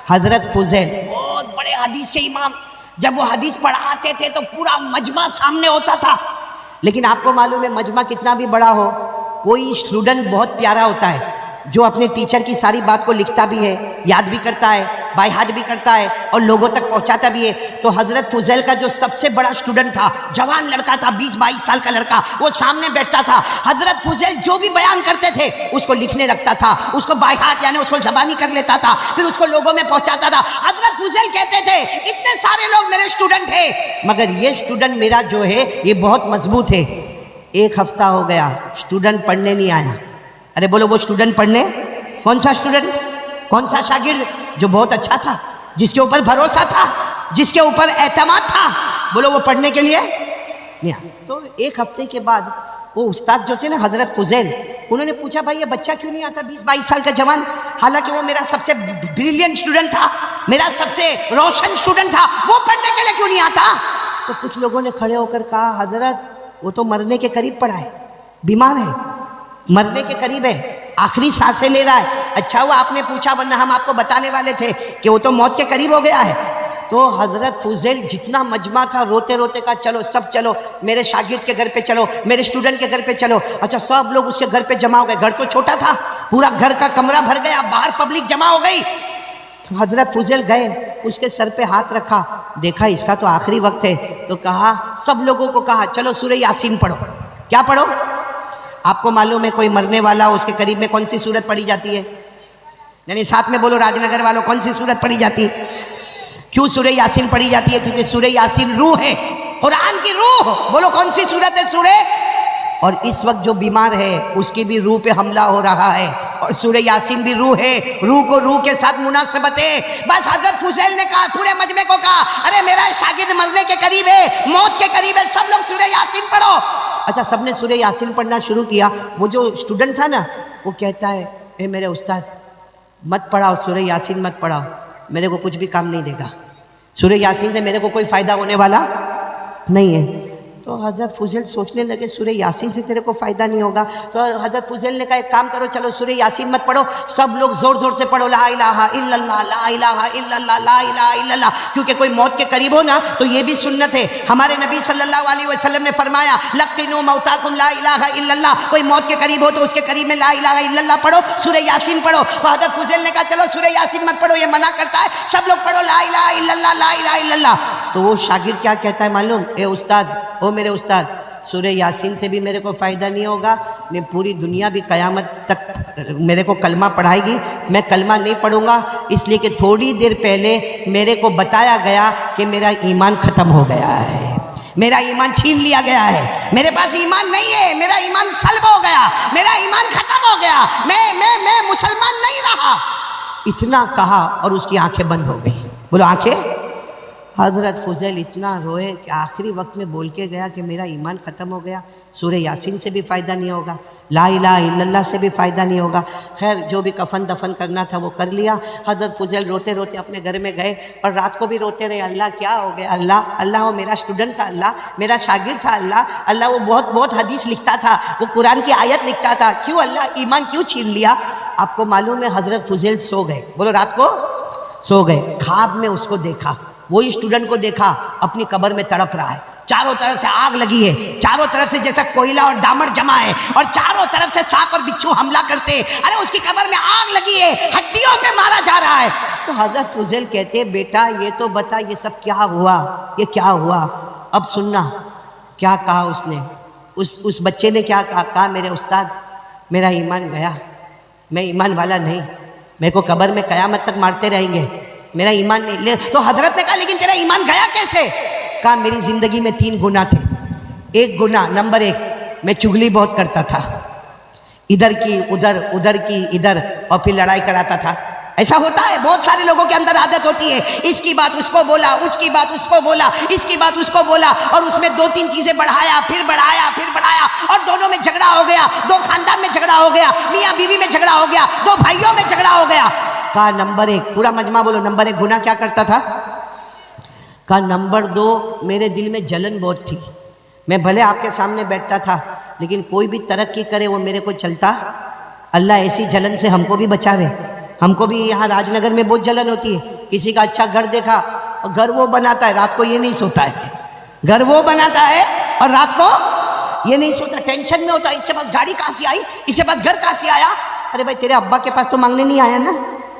हजरत फुजैल, बहुत बड़े हदीस के इमाम। जब वो हदीस पढ़ाते थे तो पूरा मजमा सामने होता था। लेकिन आपको मालूम है मजमा कितना भी बड़ा हो, कोई स्टूडेंट बहुत प्यारा होता है जो अपने टीचर की सारी बात को लिखता भी है, याद भी करता है, बाय हार्ट भी करता है और लोगों तक पहुंचाता भी है। तो हजरत फुजैल का जो सबसे बड़ा स्टूडेंट था, जवान लड़का था, 20-22 साल का लड़का, वो सामने बैठता था। हजरत फुजैल जो भी बयान करते थे उसको लिखने लगता था, उसको बाय हार्ट यानी उसको ज़बानी कर लेता था, फिर उसको लोगों में पहुंचाता था। हजरत फुजैल कहते थे इतने सारे लोग मेरे स्टूडेंट है, मगर ये स्टूडेंट मेरा जो है ये बहुत मजबूत है। एक हफ्ता हो गया, स्टूडेंट पढ़ने नहीं आया। अरे बोलो वो स्टूडेंट पढ़ने, कौन सा स्टूडेंट, कौन सा शागिर्द जो बहुत अच्छा था, जिसके ऊपर भरोसा था, जिसके ऊपर एतमाद था, बोलो वो पढ़ने के लिए नहीं आया। तो एक हफ्ते के बाद वो उस्ताद जो थे ना हजरत फुजैल, उन्होंने पूछा भाई ये बच्चा क्यों नहीं आता, 20-22 साल का जवान, हालांकि वो मेरा सबसे ब्रिलियंट स्टूडेंट था, मेरा सबसे रोशन स्टूडेंट था, वो पढ़ने के लिए क्यों नहीं आता? तो कुछ लोगों ने खड़े होकर कहा हजरत वो तो मरने के करीब पड़ा है, बीमार है, मरने के करीब है, आखिरी सांसें ले रहा है। अच्छा हुआ आपने पूछा, वरना हम आपको बताने वाले थे कि वो तो मौत के करीब हो गया है। तो हजरत फुजैल जितना मजमा था रोते रोते का चलो सब चलो, मेरे शागिर्द के घर पे चलो, मेरे स्टूडेंट के घर पे चलो। अच्छा सब लोग उसके घर पे जमा हो गए, घर तो छोटा था, पूरा घर का कमरा भर गया, बाहर पब्लिक जमा हो गई। हजरत फुजैल गए, उसके सर पे हाथ रखा, देखा इसका तो आखिरी वक्त है, तो कहा सब लोगों को कहा चलो सूरह यासीन पढ़ो। क्या पढ़ो? आपको मालूम है कोई मरने वाला हो उसके करीब में कौन सी सूरत पढ़ी जाती है? यानी साथ में बोलो राजनगर वालों, कौन सी सूरत पढ़ी जाती है? क्यों सूरह यासीन पढ़ी जाती है? क्योंकि सूरह यासीन रूह है, कुरान की रूह। बोलो कौन सी सूरत है? सूरह। और इस वक्त जो बीमार है उसकी भी रूह पे हमला हो रहा है, और सूरह यासीन भी रूह है, रूह को रूह के साथ मुनासिबत है। बस हजरत फुजैल ने कहा, पूरे मजमे को कहा, अरे मेरा शागिर्द मरने के करीब है, मौत के करीब है, सब लोग सूरह यासीन पढ़ो। अच्छा सबने सूरह यासीन पढ़ना शुरू किया। वो जो स्टूडेंट था ना वो कहता है ए मेरे उस्ताद मत पढ़ाओ, सूरह यासीन मत पढ़ाओ, मेरे को कुछ भी काम नहीं देगा, सूरह यासीन से मेरे को कोई फ़ायदा होने वाला नहीं है। तो हज़रत फुजैल सोचने लगे सूरह यासीन से तेरे को फ़ायदा नहीं होगा। तो हज़रत फुजैल ने कहा एक काम करो, चलो सूरह यासीन मत पढ़ो, सब लोग ज़ोर ज़ोर से पढ़ो ला इलाहा इल्लल्लाह, ला इलाहा इल्लल्लाह, ला इलाहा इल्लल्लाह। क्योंकि कोई मौत के करीब हो ना तो ये भी सुन्नत है। हमारे नबी सल्लल्लाहु अलैहि वसल्लम ने फरमाया लक़िनू मौताकुम ला इलाहा इल्लल्लाह, कोई मौत के करीब हो तो उसके करीब में ला इलाहा इल्लल्लाह पढ़ो, सूरह यासीन पढ़ो। तो हज़रत फुजैल ने कहा चलो सूरह यासीन मत पढ़ो, ये मना करता है, सब लोग पढ़ो ला इलाहा इल्लल्लाह, ला इलाहा इल्लल्लाह। तो वो शागिर्द क्या कहता है मालूम? ए उस्ताद, ओ मेरे उस्ताद, सूरह यासीन से भी मेरे को फ़ायदा नहीं होगा, मैं पूरी दुनिया भी क़यामत तक मेरे को कलमा पढ़ाएगी, मैं कलमा नहीं पढ़ूंगा, इसलिए कि थोड़ी देर पहले मेरे को बताया गया कि मेरा ईमान ख़त्म हो गया है, मेरा ईमान छीन लिया गया है, मेरे पास ईमान नहीं है, मेरा ईमान सल्ब हो गया, मेरा ईमान ख़त्म हो गया, मैं मुसलमान नहीं रहा। इतना कहा और उसकी आंखें बंद हो गई। बोलो आंखें। हज़रत फुजैल इतना रोए कि आखिरी वक्त में बोल के गया कि मेरा ईमान ख़त्म हो गया, सूरह यासीन से भी फ़ायदा नहीं होगा, ला इलाहा इल्लल्लाह से भी फ़ायदा नहीं होगा। खैर जो भी कफन दफन करना था वो कर लिया। हज़रत फुजैल रोते रोते अपने घर में गए और रात को भी रोते रहे, अल्लाह क्या हो गया, अल्लाह अल्लाह वो मेरा स्टूडेंट था, अल्लाह मेरा शागिर्द था, अल्लाह अल्लाह वो बहुत बहुत हदीस लिखता था, वो कुरान की आयत लिखता था, क्यों अल्लाह ईमान क्यों छीन लिया? आपको मालूम है हज़रत फुजैल सो गए, बोलो रात को सो गए, ख्वाब में उसको देखा, वही स्टूडेंट को देखा अपनी कब्र में तड़प रहा है। चारों तरफ से आग लगी है, चारों तरफ से जैसा कोयला और दामड़ जमा है, और चारों तरफ से सांप और बिच्छू हमला करते हैं। अरे उसकी कब्र में आग लगी है, हड्डियों पे मारा जा रहा है। तो हजरत फुजैल कहते हैं, बेटा ये तो बता ये सब क्या हुआ, ये क्या हुआ। अब सुनना क्या कहा उसने। उस बच्चे ने क्या कहा, मेरे उस्ताद मेरा ईमान गया, मैं ईमान वाला नहीं, मेरे को कब्र में क़यामत तक मारते रहेंगे, मेरा ईमान नहीं ले। तो हजरत ने कहा लेकिन तेरा ईमान गया कैसे। कहा मेरी ज़िंदगी में 3 गुनाह थे। एक गुनाह नंबर 1, मैं चुगली बहुत करता था, इधर की उधर, उधर की इधर, और फिर लड़ाई कराता था। ऐसा होता है, बहुत सारे लोगों के अंदर आदत होती है, इसकी बात उसको बोला, उसकी बात उसको बोला, इसकी बात उसको बोला, और उसमें 2-3 चीजें बढ़ाया, फिर बढ़ाया, फिर बढ़ाया, और दोनों में झगड़ा हो गया, 2 खानदान में झगड़ा हो गया, मियाँ बीवी में झगड़ा हो गया, 2 भाइयों में झगड़ा हो गया। कहा नंबर 1, पूरा मजमा बोलो, नंबर 1 गुनाह क्या करता था। कहा नंबर 2, मेरे दिल में जलन बहुत थी, मैं भले आपके सामने बैठता था लेकिन कोई भी तरक्की करे वो मेरे को चलता। अल्लाह ऐसी जलन से हमको भी बचावे। हमको भी यहाँ राजनगर में बहुत जलन होती है, किसी का अच्छा घर देखा और घर वो बनाता है, रात को ये नहीं सोता है, घर वो बनाता है और रात को ये नहीं सोता, टेंशन में होता है, इसके पास गाड़ी कहाँ से आई, इसके पास घर कहाँ से आया। अरे भाई तेरे अब्बा के पास तो मांगने नहीं आया ना,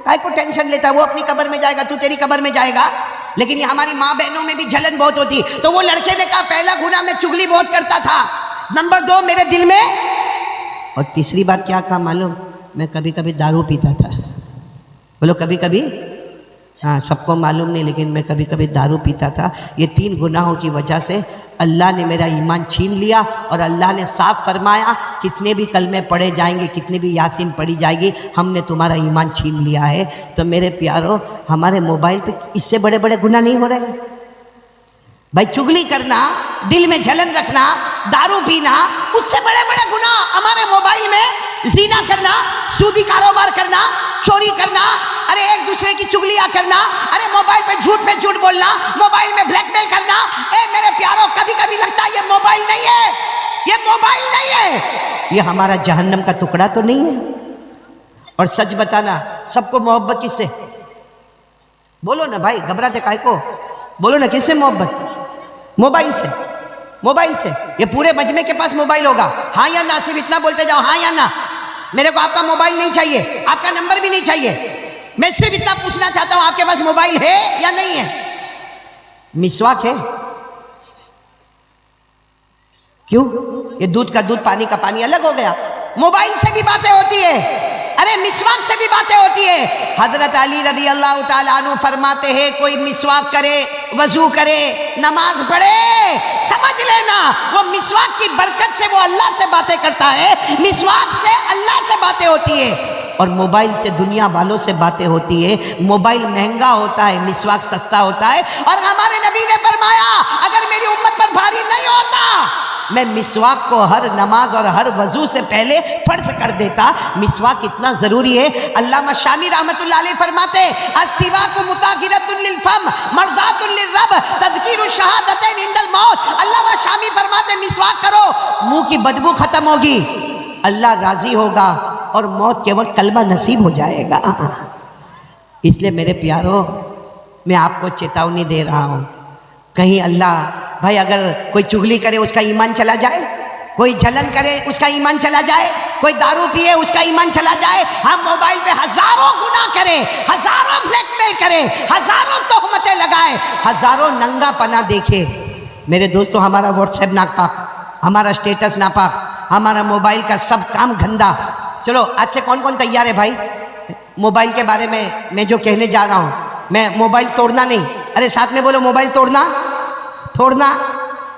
काय को टेंशन लेता है, वो अपनी कब्र में जाएगा, तू तेरी कब्र में जाएगा। लेकिन ये हमारी माँ बहनों में भी जलन बहुत होती है। तो वो लड़के ने कहा पहला गुनाह मैं चुगली बहुत करता था, नंबर 2 मेरे दिल में, और तीसरी बात क्या कहा मालूम, मैं कभी कभी दारू पीता था। बोलो कभी कभी, हाँ सबको मालूम नहीं लेकिन मैं कभी कभी दारू पीता था। ये 3 गुनाहों की वजह से अल्लाह ने मेरा ईमान छीन लिया, और अल्लाह ने साफ फरमाया कितने भी कलमे पढ़े जाएंगे, कितनी भी यासीन पढ़ी जाएगी, हमने तुम्हारा ईमान छीन लिया है। तो मेरे प्यारो, हमारे मोबाइल पे इससे बड़े बड़े गुनाह नहीं हो रहे भाई। चुगली करना, दिल में जलन रखना, दारू पीना, उससे बड़े बड़े गुनाह हमारे मोबाइल में, ज़िना करना, सूदी कारोबार करना, चोरी करना, अरे एक दूसरे की चुगलियां करना, अरे मोबाइल पे झूठ बोलना, मोबाइल में ब्लैकमेल करना। ए मेरे प्यारों, कभी कभी लगता है ये मोबाइल नहीं है, ये मोबाइल नहीं है, ये हमारा जहन्नम का टुकड़ा तो नहीं है। और सच बताना, सबको मोहब्बत किससे, बोलो ना भाई, घबराते काहे को, बोलो ना किससे मोहब्बत, मोबाइल से, मोबाइल से। ये पूरे मजमे के पास मोबाइल होगा, हाँ या ना, सिर्फ इतना बोलते जाओ हाँ या ना। मेरे को आपका मोबाइल नहीं चाहिए, आपका नंबर भी नहीं चाहिए, मैं सिर्फ इतना पूछना चाहता हूं आपके पास मोबाइल है या नहीं है। मिसवाक है, क्यों, ये दूध का दूध पानी का पानी अलग हो गया। मोबाइल से भी बातें होती है, अरे मिसवाक से भी बातें होती है। हजरत अली रज़ी अल्लाह ताला अन्हु फरमाते हैं कोई मिसवाक करे, वजू करे, नमाज पढ़े, समझ लेना वो मिसवाक की बरकत से वो अल्लाह से बातें करता है, मिसवाक से अल्लाह से बातें होती है। और मोबाइल से दुनिया वालों से बातें होती है। मोबाइल महंगा होता है, मिसवाक सस्ता होता है। और हमारे नबी ने फरमाया अगर मेरी उम्मत पर भारी नहीं होता मैं मिसवाक को हर नमाज और हर वजू से पहले फर्ज कर देता। मिसवाक इतना ज़रूरी है। अल्लामा शामी रहमतुल्लाह अलैह फरमाते अस्सिवाकु मुताहिरतुन लिल फम मर्दातुन लिर्रब तज़कीरु शहादतैन इंदल मौत। अल्लामा शामी फरमाते मिसवाक करो, मुंह की बदबू खत्म होगी, अल्लाह राजी होगा और मौत के वक्त कलमा नसीब हो जाएगा। इसलिए मेरे प्यारो, मैं आपको चेतावनी दे रहा हूँ, कहीं अल्लाह भाई अगर कोई चुगली करे उसका ईमान चला जाए, कोई जलन करे उसका ईमान चला जाए, कोई दारू पिए उसका ईमान चला जाए, हम मोबाइल पे हजारों गुनाह करें, हजारों ब्लैकमेल करें, हजारों तोहमतें लगाए, हजारों नंगा पना देखे। मेरे दोस्तों, हमारा व्हाट्सएप नापाक, हमारा स्टेटस नापाक, हमारा मोबाइल का सब काम गंदा। चलो आज से कौन कौन तैयार है भाई, मोबाइल के बारे में मैं जो कहने जा रहा हूँ, मैं मोबाइल तोड़ना नहीं, अरे साथ में बोलो मोबाइल तोड़ना, छोड़ना,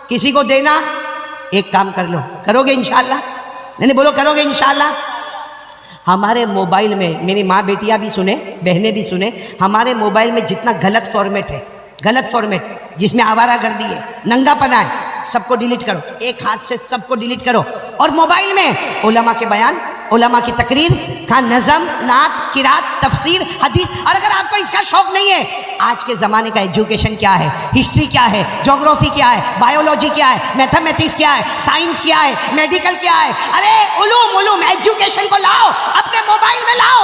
किसी को देना, एक काम कर लो, करोगे इंशाल्लाह, नहीं बोलो करोगे इंशाल्लाह। हमारे मोबाइल में, मेरी माँ बेटियाँ भी सुने, बहनें भी सुने, हमारे मोबाइल में जितना गलत फॉर्मेट है, गलत फॉर्मेट जिसमें आवारागर्दी है, नंगापना है, सबको डिलीट करो, एक हाथ से सबको डिलीट करो। और मोबाइल में उलमा के बयान, उलमा की तकरीर का नज़म, नात, किरात, तफसीर, हदीस। और अगर आपको इसका शौक नहीं है, आज के ज़माने का एजुकेशन क्या है, हिस्ट्री क्या है, ज्योग्राफी क्या है, बायोलॉजी क्या है, मैथमेटिक्स क्या है, साइंस क्या है, मेडिकल क्या है। अरे उलूम एजुकेशन को लाओ, अपने मोबाइल में लाओ।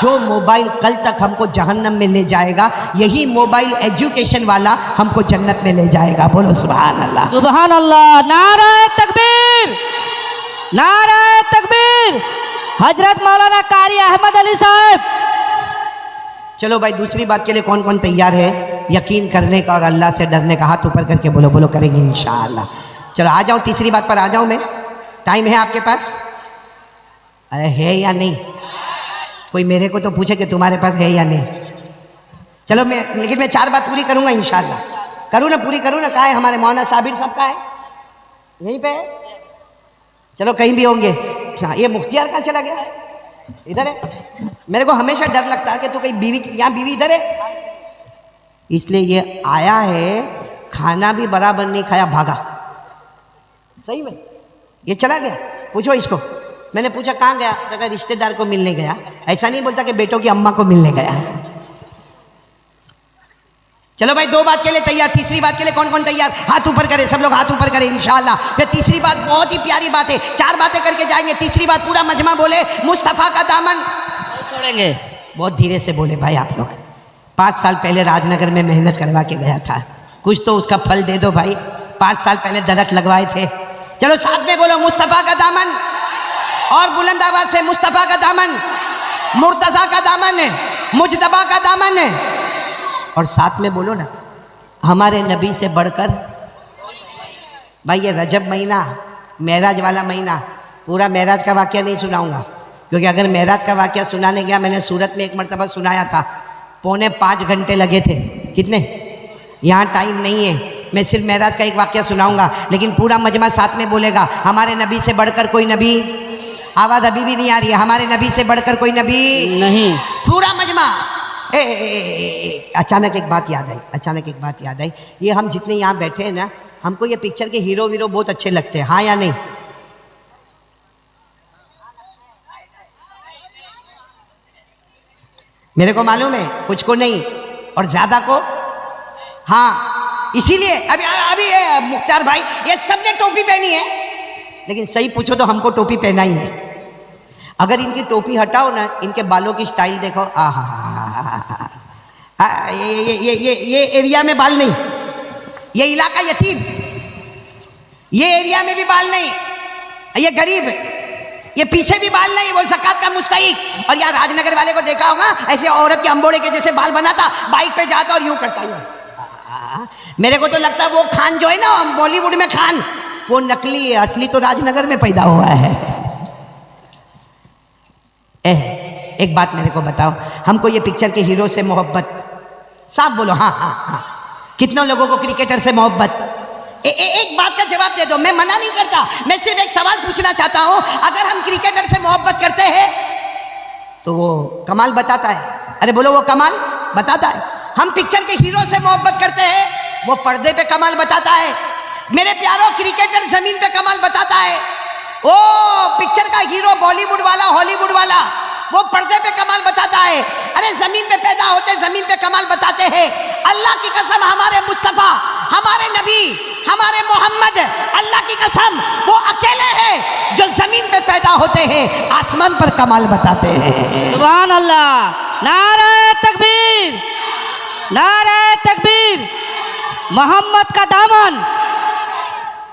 जो मोबाइल कल तक हमको जहन्नम में ले जाएगा, यही मोबाइल एजुकेशन वाला हमको जन्नत में ले जाएगा। बोलो सुभान अल्लाह। सुभान अल्लाह। नारे तकबीर, नारे तकबीर। हजरत मौलाना कारी अहमद अली साहब। चलो भाई, दूसरी बात के लिए कौन कौन तैयार है यकीन करने का और अल्लाह से डरने का? हाथ ऊपर करके बोलो, बोलो करेंगे इंशाअल्लाह। चलो आ जाओ, तीसरी बात पर आ जाऊँ मैं। टाइम है आपके पास? अरे है या नहीं? कोई मेरे को तो पूछे कि तुम्हारे पास है या नहीं। चलो लेकिन मैं 4 बात पूरी करूँगा इंशाअल्लाह। करूँ ना, पूरी करूँ ना। कहाँ है हमारे मौलाना साबिर साहब? का है यहीं पे? चलो कहीं भी होंगे। क्या ये मुख्तियार कहाँ चला गया? इधर है। मेरे को हमेशा डर लगता है कि तो कहीं बीवी, यहाँ बीवी इधर है, इसलिए ये आया है, खाना भी बराबर नहीं खाया, भागा। सही में ये चला गया। पूछो इसको। मैंने पूछा कहाँ गया, तो कहा रिश्तेदार को मिलने गया। ऐसा नहीं बोलता कि बेटों की अम्मा को मिलने गया। चलो भाई, 2 बात के लिए तैयार। तीसरी बात के लिए कौन कौन तैयार? हाथ ऊपर करे, सब लोग हाथ ऊपर करें इंशाअल्लाह। फिर तीसरी बात बहुत ही प्यारी बात है, 4 बातें करके जाएंगे। तीसरी बात पूरा मजमा बोले मुस्तफ़ा का दामन छोड़ेंगे। बहुत धीरे से बोले भाई आप लोग। 5 साल पहले राजनगर में मेहनत करवा के गया था, कुछ तो उसका फल दे दो भाई। 5 साल पहले दरख्त लगवाए थे। चलो साथ में बोलो मुस्तफ़ा का दामन, और बुलंद आवाज से मुस्तफ़ा का दामन, मुर्तज़ा का दामन है, मुजतबा का दामन है। और साथ में बोलो ना हमारे नबी से बढ़कर। भाई ये रजब महीना, मेराज वाला महीना, पूरा मेराज का वाक़या नहीं सुनाऊंगा, क्योंकि अगर मेराज का वाक़या सुनाने गया, मैंने सूरत में एक मरतबा सुनाया था, 4.25 घंटे लगे थे। कितने? यहाँ टाइम नहीं है, मैं सिर्फ मेराज का एक वाक़या सुनाऊंगा, लेकिन पूरा मजमा साथ में बोलेगा हमारे नबी से बढ़कर कोई नबी। आवाज़ अभी भी नहीं आ रही है? हमारे नबी से बढ़कर कोई नबी नहीं। पूरा मजमा। अचानक एक बात याद आई, अचानक एक बात याद आई। ये हम जितने यहाँ बैठे हैं ना, हमको ये पिक्चर के हीरो वीरो बहुत अच्छे लगते हैं, हाँ या नहीं? मेरे को मालूम है, कुछ को नहीं और ज्यादा को हाँ। इसीलिए अभी अभी ये मुख्तार भाई, ये सबने टोपी पहनी है, लेकिन सही पूछो तो हमको टोपी पहना ही है। अगर इनकी टोपी हटाओ ना, इनके बालों की स्टाइल देखो। ये एरिया में बाल नहीं, ये इलाका यतीम, ये एरिया में भी बाल नहीं, ये गरीब, ये पीछे भी बाल नहीं, वो ज़कात का मुस्तहिक। और यार राजनगर वाले को देखा होगा, ऐसे औरत के अंबोड़े के जैसे बाल बनाता, बाइक पे जाता और यूं करता यूं। मेरे को तो लगता है वो खान जो है ना बॉलीवुड में खान, वो नकली है, असली तो राजनगर में पैदा हुआ है। एक बात मेरे को बताओ, हमको ये पिक्चर के हीरो से मोहब्बत, साफ बोलो हाँ हाँ हाँ। कितनों लोगों को क्रिकेटर से मोहब्बत? एक बात का जवाब दे दो, मैं मना नहीं करता, मैं सिर्फ एक सवाल पूछना चाहता हूं। अगर हम क्रिकेटर से मोहब्बत करते हैं तो वो कमाल बताता है। अरे बोलो, वो कमाल बताता है। हम पिक्चर के हीरो से मोहब्बत करते हैं, वो पर्दे पे कमाल बताता है। मेरे प्यारों, क्रिकेटर जमीन पे कमाल बताता है। ओ पिक्चर का हीरो बॉलीवुड वाला, हॉलीवुड वाला, वो पर्दे पे कमाल बताता है। अरे जमीन पे पैदा होते जमीन पे कमाल बताते हैं। अल्लाह की कसम, हमारे मुस्तफ़ा, हमारे नबी, हमारे मोहम्मद, अल्लाह की कसम वो अकेले हैं जो जमीन पे पैदा होते हैं, आसमान पर कमाल बताते हैं। सुभान अल्लाह। नारे तकबीर, नारे तकबीर। मोहम्मद का दामन,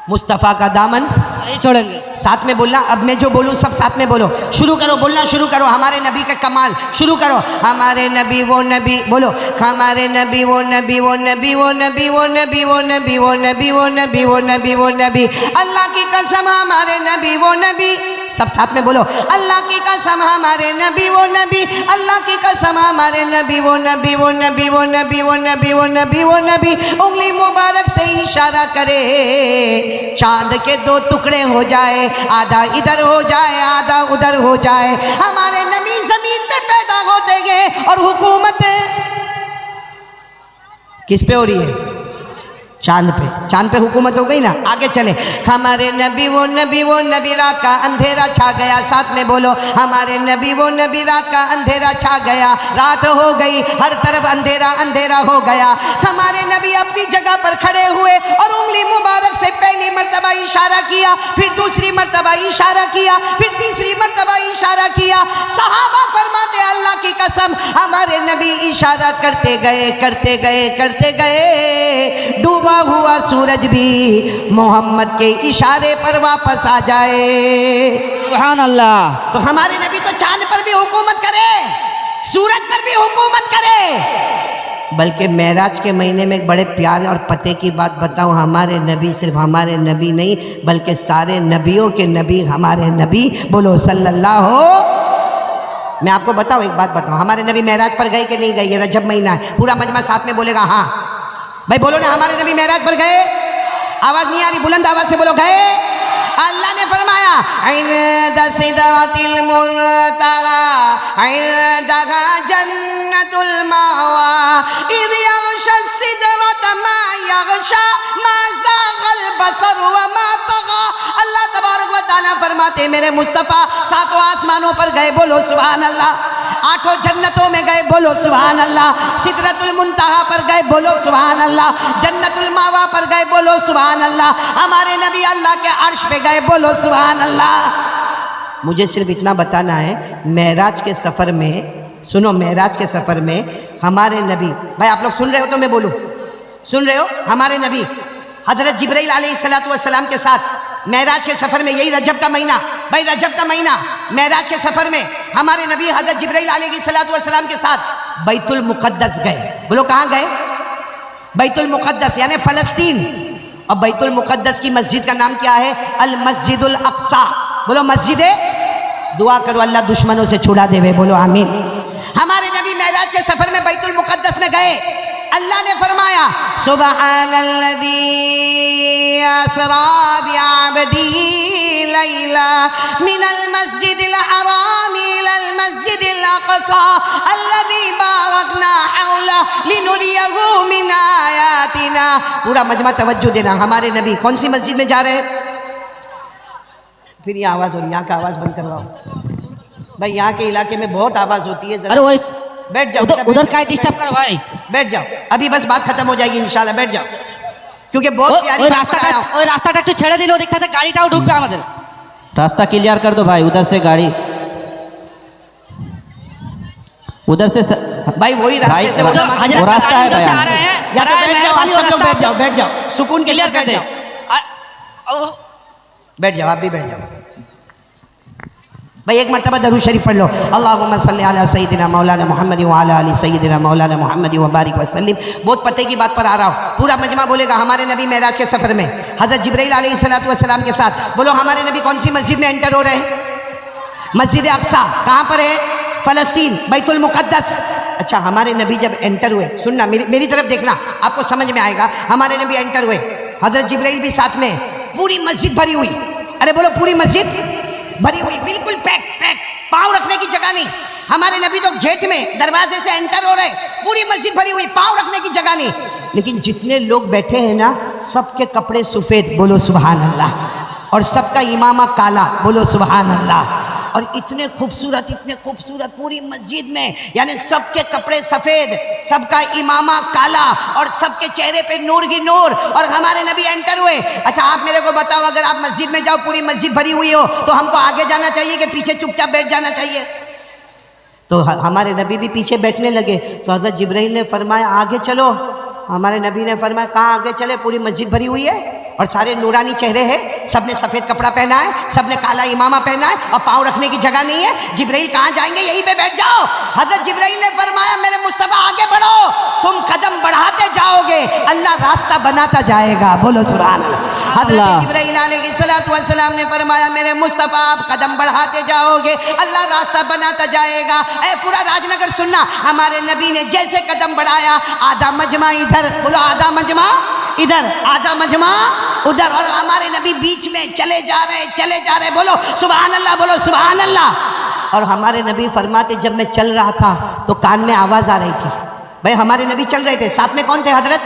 मुस्तफ़ा का दामन नहीं छोड़ेंगे। साथ में बोलना। अब मैं जो बोलूँ सब साथ में बोलो। शुरू करो, बोलना शुरू करो। हमारे नबी का कमाल शुरू करो। हमारे नबी वो नबी, बोलो हमारे नबी वो नबी, वो नबी वो नबी, वो नबी वो नबी, वो नबी वो नबी, वो नबी वो नबी। अल्लाह की कसम हमारे नबी वो नबी, सब साथ में बोलो। अल्लाह की कसम हमारे नबी वो नबी, अल्लाह की कसम हमारे नबी वो नबी, वो नबी वो नबी, वो नबी वो नबी, वो नबी। उंगली मुबारक से इशारा करे, चांद के 2 टुकड़े हो जाए, आधा इधर हो जाए आधा उधर हो जाए। हमारे नबी जमीन पे पैदा होते हैं और हुकूमत किस पे हो रही है? चांद पे हुकूमत हो गई ना। आगे चले, हमारे नबी वो नबी रात का अंधेरा छा गया। साथ में बोलो, हमारे नबी वो नबी रात का अंधेरा छा गया। रात हो गई, हर तरफ अंधेरा अंधेरा हो गया। हमारे नबी अपनी जगह पर खड़े हुए और उंगली मुबारक से पहली मर्तबा इशारा किया, फिर दूसरी मर्तबा इशारा किया, फिर तीसरी मर्तबा इशारा किया। सहाबा फरमाते अल्लाह की कसम, हमारे नबी इशारा करते गए करते गए करते गए, डूबा हुआ सूरज भी मोहम्मद के इशारे पर वापस आ जाए। सुभान अल्लाह। तो हमारे नबी तो चांद पर भी हुकूमत करे, सूरज पर भी हुकूमत करे। बल्कि मेराज के महीने में एक बड़े प्यार और पते की बात बताऊं, हमारे नबी सिर्फ हमारे नबी नहीं बल्कि सारे नबियों के नबी हमारे नबी, बोलो सल्लल्लाहु। मैं आपको बताऊं, एक बात बताऊं, हमारे नबी मेराज पर गए कि नहीं गए? ये रजब महीना है, पूरा मजमा साथ में बोलेगा हाँ भाई। बोलो ना, हमारे नबी मेराज पर गए? आवाज नहीं आ रही, बुलंद आवाज से बोलो, गए। अल्लाह ने फरमाया, इन्द सिदरतिल मुंतहा इन्दहा जन्नतुल मावा इज़ यग़शा सिदरत मा यग़शा मा ज़ाग़ल बसर व मा तग़ा। अल्लाह तबारक व तआला फरमाते, मेरे मुस्तफ़ा सातों आसमानों पर गए, बोलो सुभान अल्लाह। आठों जन्नतों में गए, बोलो सुभान अल्लाह। सिदरतुल मुंतहा पर गए, बोलो सुभान अल्लाह। जन्नतुल मावा पर गए, बोलो सुभान अल्लाह। हमारे नबी अल्लाह के अर्श पे गए, बोलो सुभान अल्लाह। मुझे सिर्फ इतना बताना है, मेराज के सफ़र में, सुनो, मेराज के सफ़र में हमारे नबी, भाई आप लोग सुन रहे हो तो मैं बोलूँ, सुन रहे हो? हमारे नबी हज़रत जिब्राइल अलैहिस्सलातु वस्सलाम के साथ मेराज के सफ़र में, यही रजब का महीना, भाई रजब का महीना, मेराज के सफ़र में हमारे नबी हज़रत जिब्राइल अलैहिस्सलातु वस्सलाम के साथ बैतुल मुक़द्दस गए। बोलो कहाँ गए? बैतुल मुक़द्दस यानी फ़लस्तीन। और बैतुल मुक़द्दस की मस्जिद का नाम क्या है? अल मस्जिदुल अक़सा। बोलो मस्जिद, दुआ करो अल्लाह दुश्मनों से छुड़ा देवे, बोलो आमीन। हमारे नबी मेराज के सफ़र में बैतुल मुक़द्दस में गए। अल्लाह ने फरमाया, सुब्हानल्लज़ी असरा बिअब्दिही लैला मिनल मस्जिदिल हराम इलल मस्जिदिल अक़सा अल्लज़ी बारकना हौला लिनुरियहु मिन आयातिना। पूरा मजमा तवज्जो देना, हमारे नबी कौन सी मस्जिद में जा रहे हैं? फिर ये आवाज़ हो रही, यहाँ का आवाज़ बंद करवाओ भाई, यहाँ के इलाके में बहुत आवाज़ होती है। अरे वो बैठ जाओ, उधर का डिस्टर्ब करो भाई, बैठ जाओ, अभी बस बात खत्म हो जाएगी इंशाल्लाह, बैठ जाओ, क्योंकि बहुत प्यारी बात कर रहा हूं। ওই রাস্তাটা একটু ছেড়ে দিলেও দেখতে থাকে গাড়িটাও ঢুকবে আমাদের। रास्ता क्लियर कर दो भाई, उधर से गाड़ी, उधर से भाई वही भाई, रास्ते से वो रास्ता है भाई, आ रहे हैं, या तो बैठ जाओ, आप सब लोग बैठ जाओ, बैठ जाओ, सुकून के क्लियर साथ कर बैठ दे। जाओ, बैठ जाओ, आप भी बैठ जाओ भाई। एक मरतबा दरूद शरीफ पढ़ लो, अल्लाहुम्मा सल्ली अला सय्यिदिना मौलाना मुहम्मद व अला आलि सय्यिदिना मौलाना मुहम्मद व बारिक वसल्लिम। बहुत पते की बात पर आ रहा हूँ, पूरा मजमा बोलेगा। हमारे नबी मेराज के सफ़र में हज़रत जिब्राइल अलैहिस्सलातु वस्सलाम के साथ, बोलो हमारे नबी कौन सी मस्जिद में एंटर हो रहे हैं? मस्जिद अक़सा। कहाँ पर है? फ़लस्तीन, बैतुल मुक़द्दस। अच्छा, हमारे नबी जब एंटर हुए, सुनना मेरी तरफ देखना, आपको समझ में आएगा। हमारे नबी एंटर हुए, हज़रत जिब्राइल भी साथ में, पूरी मस्जिद भरी हुई। अरे बोलो, पूरी मस्जिद भरी हुई, बिल्कुल पैक, पाँव रखने की जगह नहीं। हमारे नबी तो गेट में दरवाजे से एंटर हो रहे, पूरी मस्जिद भरी हुई, पाँव रखने की जगह नहीं। लेकिन जितने लोग बैठे हैं ना, सबके कपड़े सफ़ेद, बोलो सुभान अल्लाह, और सबका इमामा काला, बोलो सुभान अल्लाह। और इतने खूबसूरत पूरी मस्जिद में, यानी सबके कपड़े सफ़ेद, सबका इमामा काला, और सबके चेहरे पे नूर ही नूर, और हमारे नबी एंटर हुए। अच्छा, आप मेरे को बताओ, अगर आप मस्जिद में जाओ, पूरी मस्जिद भरी हुई हो, तो हमको आगे जाना चाहिए कि पीछे चुपचाप बैठ जाना चाहिए? तो हमारे नबी भी पीछे बैठने लगे। तो हज़रत जिब्राइल ने फरमाया, आगे चलो। हमारे नबी ने फरमाया, कहाँ आगे चले? पूरी मस्जिद भरी हुई है और सारे नूरानी चेहरे हैं, सबने सफ़ेद कपड़ा पहना है, सबने काला इमामा पहना है, और पाँव रखने की जगह नहीं है। जिब्राइल कहाँ जाएंगे? यहीं पे बैठ जाओ। हज़रत जिब्राइल ने फरमाया, मेरे मुस्तफ़ा आगे बढ़ो, तुम कदम बढ़ाते जाओगे, अल्लाह रास्ता बनाता जाएगा, बोलो सुभान अल्लाह। हज़रत जिब्राइल अलैहिस्सलातु वस्सलाम ने फरमाया, मेरे मुस्तफ़ा आप कदम बढ़ाते जाओगे, अल्लाह रास्ता बनाता जाएगा। ऐ पूरा राजनगर सुनना, हमारे नबी ने जैसे कदम बढ़ाया, आधा मजमा इधर, बोलो आधा मजमा इधर, आधा मजमा उधर, और हमारे नबी बीच में चले जा रहे, बोलो सुभान अल्लाह, बोलो सुभान अल्लाह। और हमारे नबी फरमाते, जब मैं चल रहा था तो कान में आवाज़ आ रही थी। भाई हमारे नबी चल रहे थे, साथ में कौन थे? हजरत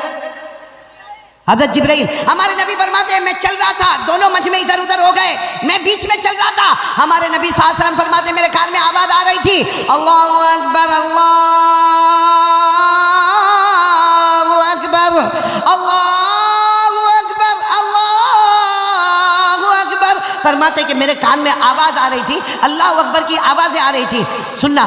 हज़रत जिब्राइल हमारे नबी फरमाते हैं मैं चल रहा था, दोनों मजमे इधर उधर हो गए, मैं बीच में चल रहा था, हमारे नबी सल्लल्लाहु अलैहि वसल्लम फरमाते मेरे कान में आवाज़ आ रही थी, अल्लाहु अकबर अल्लाहु अकबर अल्लाहु अकबर अल्लाहु अकबर। फरमाते कि मेरे कान में आवाज़ आ रही थी, अल्लाहु अकबर की आवाज़ें आ रही थी। सुनना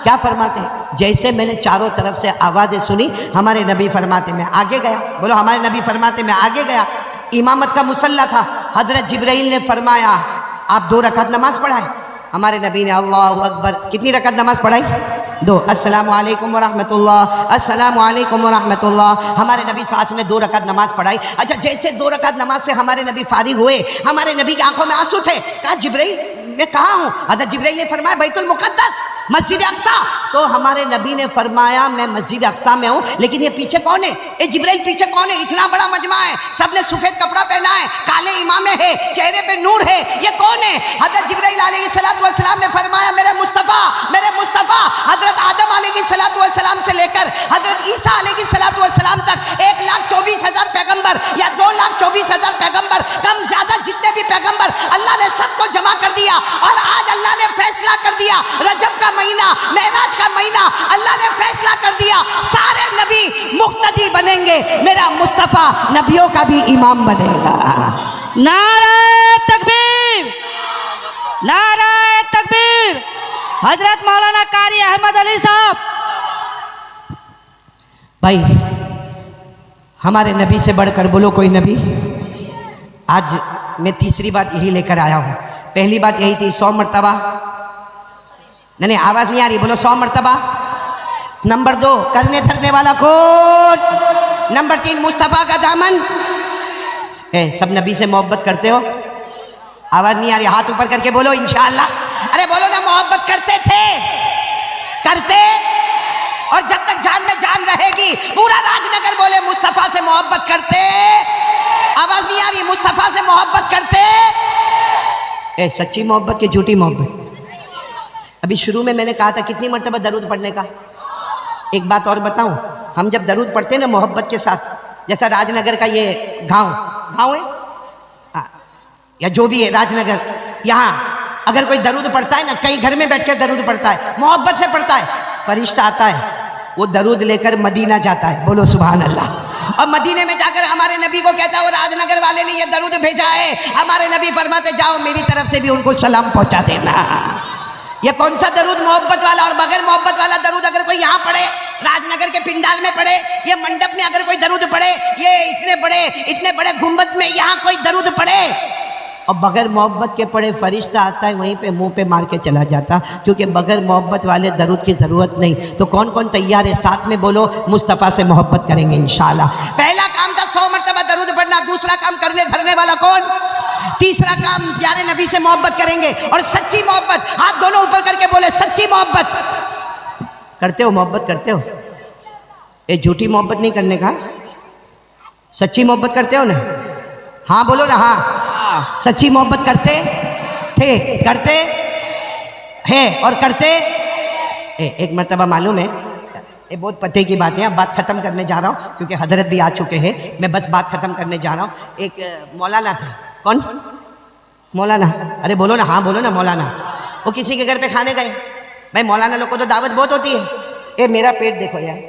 क्या फरमाते हैं, जैसे मैंने चारों तरफ से आवाज़ें सुनी, हमारे नबी फरमाते मैं आगे गया। बोलो हमारे नबी फरमाते मैं आगे गया। इमामत का मुसल्ला था, हज़रत जिब्राइल ने फरमाया आप 2 रकात नमाज पढ़ाए। हमारे नबी ने अल्लाहु अकबर, कितनी रकात नमाज पढ़ाई? 2। अस्सलामु अलैकुम व रहमतुल्लाह, अस्सलामु अलैकुम व रहमतुल्लाह। हमारे नबी साथ ने 2 रकात नमाज पढ़ाई। अच्छा, जैसे 2 रकात नमाज से हमारे नबी फारिग हुए, हमारे नबी की आंखों में आंसू थे। कहा जिब्राइल मैं कहाँ हूँ? हज़रत जिब्राइल ने फरमाया बैतुल मुक़द्दस, मस्जिद अक़सा। तो हमारे नबी ने फरमाया मैं मस्जिद अक़सा में हूँ, लेकिन ये पीछे कौन है? ये जिब्राइल पीछे कौन है? इतना बड़ा मजमा है, सबने सफ़ेद कपड़ा पहना है, काले इमामे है, चेहरे पे नूर है, ये कौन है? हज़रत जिब्राइल अलैहिस्सलातु वस्सलाम ने फरमाया मेरे मुस्तफ़ा हज़रत आदम अलैहिस्सलातु वस्सलाम से लेकर हज़रत ईसा अलैहिस्सलातु वस्सलाम तक 1,24,000 पैगम्बर या 2,24,000 पैगम्बर, कम ज़्यादा जितने भी पैगम्बर, अल्लाह ने सबको जमा कर दिया। और आज अल्लाह ने फैसला कर दिया, रजब का महीना, मेराज का महीना, अल्लाह ने फैसला कर दिया सारे नबी मुक्तदी बनेंगे, मेरा मुस्तफ़ा नबियों का भी इमाम बनेगा। नारे तकबीर, नारे तकबीर। हजरत मौलाना कारी अहमद अली साहब। भाई हमारे नबी से बढ़कर बोलो कोई नबी। आज मैं तीसरी बात यही लेकर आया हूँ। पहली बात यही थी 100 मरतबा, नहीं आवाज़ नहीं आ रही, बोलो 100 मरतबा। नंबर 2 करने धरने वाला कौन? नंबर 3 मुस्तफ़ा का दामन। सब नबी से मोहब्बत करते हो? आवाज़ नहीं आ रही, हाथ ऊपर करके बोलो इंशाअल्लाह। अरे बोलो ना, मोहब्बत करते थे, करते, और जब तक जान में जान रहेगी पूरा राजनगर बोले मुस्तफ़ा से मोहब्बत करते। आवाज़ नहीं आ रही, मुस्तफ़ा से मोहब्बत करते। सच्ची मोहब्बत की झूठी मोहब्बत? अभी शुरू में मैंने कहा था कितनी मरतबा दरूद पढ़ने का। एक बात और बताऊं, हम जब दरूद पढ़ते हैं ना मोहब्बत के साथ, जैसा राजनगर का ये गांव है या जो भी है राजनगर, यहाँ अगर कोई दरूद पढ़ता है ना, कई घर में बैठकर दरूद पढ़ता है, मोहब्बत से पढ़ता है, फरिश्ता आता है, वो दरूद लेकर मदीना जाता है, बोलो सुभान अल्लाह। और मदीने में जाकर हमारे नबी को कहता है वो राजनगर वाले ने ये दरूद भेजा है, हमारे नबी फरमाते जाओ मेरी तरफ से भी उनको सलाम पहुंचा देना। ये कौन सा दरूद? मोहब्बत वाला। और बगैर मोहब्बत वाला दरूद अगर कोई यहाँ पढ़े, राजनगर के पिंडाल में पढ़े, ये मंडप में अगर कोई दरूद पढ़े, ये इतने बड़े गुंबद में यहाँ कोई दरूद पढ़े, और बगैर मोहब्बत के पढ़े, फरिश्ता आता है वहीं पे मुंह पे मार के चला जाता, क्योंकि बगैर मोहब्बत वाले दरूद की ज़रूरत नहीं। तो कौन कौन तैयार है? साथ में बोलो मुस्तफ़ा से मोहब्बत करेंगे इंशाअल्लाह। पहला काम था 100 मरतबा दरूद पढ़ना। दूसरा काम करने धरने वाला कौन? तीसरा काम प्यारे नबी से मोहब्बत करेंगे, और सच्ची मोहब्बत। हाथ दोनों ऊपर करके बोले सच्ची मोहब्बत करते हो? मोहब्बत करते हो? ये झूठी मोहब्बत नहीं करने का, सच्ची मोहब्बत करते हो ना? हाँ बोलो ना। हाँ सच्ची मोहब्बत करते थे, करते हैं और करते। एक मरतबा मालूम है, ये बहुत पते की बात है, अब बात ख़त्म करने जा रहा हूँ क्योंकि हजरत भी आ चुके हैं, मैं बस बात ख़त्म करने जा रहा हूँ। एक मौलाना थे। कौन? मौलाना। अरे बोलो ना, हाँ बोलो ना मौलाना। वो किसी के घर पे खाने गए। भाई मौलाना लोग को तो दावत बहुत होती है। ये मेरा पेट देखो यार,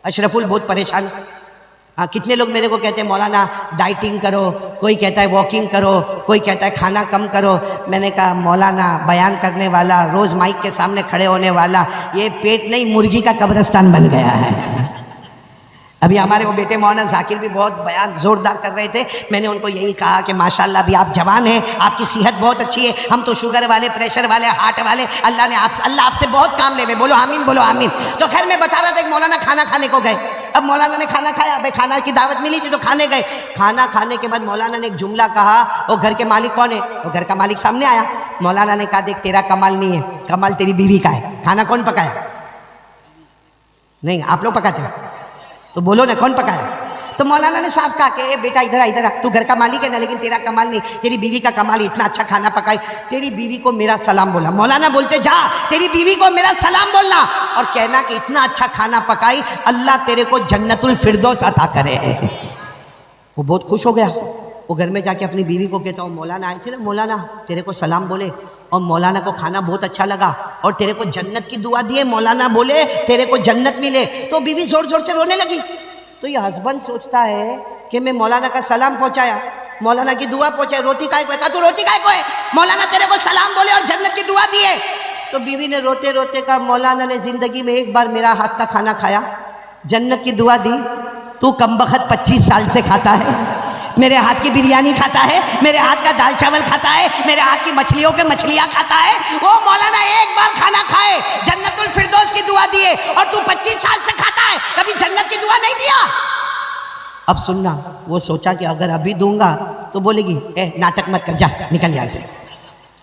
अशरफुल बहुत परेशान। हाँ, कितने लोग मेरे को कहते हैं मौलाना डाइटिंग करो, कोई कहता है वॉकिंग करो, कोई कहता है खाना कम करो। मैंने कहा मौलाना बयान करने वाला, रोज़ माइक के सामने खड़े होने वाला, ये पेट नहीं मुर्गी का कब्रिस्तान बन गया है। अभी हमारे वो बेटे मौलाना जाकिर भी बहुत बयान ज़ोरदार कर रहे थे। मैंने उनको यही कहा कि माशाल्लाह अभी आप जवान हैं, आपकी सेहत बहुत अच्छी है, हम तो शुगर वाले, प्रेशर वाले, हार्ट वाले, अल्लाह आपसे बहुत काम ले। बोलो आमीन, बोलो आमीन। तो खैर मैं बता रहा था कि मौलाना खाना खाने को गए। अब मौलाना ने खाना खाया, भाई खाना की दावत मिली थी तो खाने गए। खाना खाने के बाद मौलाना ने एक जुमला कहा, वो घर के मालिक कौन है? वो घर का मालिक सामने आया। मौलाना ने कहा देख तेरा कमाल नहीं है, कमाल तेरी बीवी का है। खाना कौन पकाया? नहीं आप लोग पकाते हो तो बोलो ना कौन पकाया? तो मौलाना ने साफ कहा कि बेटा इधर आ, इधर आ, तू घर का मालिक है ना, लेकिन तेरा कमाल नहीं, तेरी बीवी का कमाल है, इतना अच्छा खाना पकाई। तेरी बीवी को मेरा सलाम बोला। मौलाना बोलते जा तेरी बीवी को मेरा सलाम बोलना और कहना कि इतना अच्छा खाना पकाई, अल्लाह तेरे को जन्नतुल फिरदौस अता करे। वो बहुत खुश हो गया। वो घर में जाके अपनी बीवी को कहता हूँ, मौलाना आए थे ना, मौलाना तेरे को सलाम बोले और मौलाना को खाना बहुत अच्छा लगा और तेरे को जन्नत की दुआ दिए, मौलाना बोले तेरे को जन्नत मिले। तो बीवी जोर जोर से रोने लगी। तो ये हस्बैंड सोचता है कि मैं मौलाना का सलाम पहुंचाया, मौलाना की दुआ पहुंचाई, रोती काय को है? तू रोती काय को है? मौलाना तेरे को सलाम बोले और जन्नत की दुआ दिए। तो बीवी ने रोते रोते कहा, मौलाना ने जिंदगी में एक बार मेरा हाथ का खाना खाया, जन्नत की दुआ दी, तू कमबख्त 25 साल से खाता है, मेरे हाथ की बिरयानी खाता है, मेरे हाथ का दाल चावल खाता है, मेरे हाथ की मछलियों के मछलियां खाता है। वो मौलाना एक बार खाना खाए, जन्नतुल फिरदौस की दुआ दिए और तू 25 साल से खाता है, कभी जन्नत की दुआ नहीं दिया। अब सुनना, वो सोचा कि अगर अभी दूंगा तो बोलेगी ए नाटक मत कर, जा निकल यहाँ से।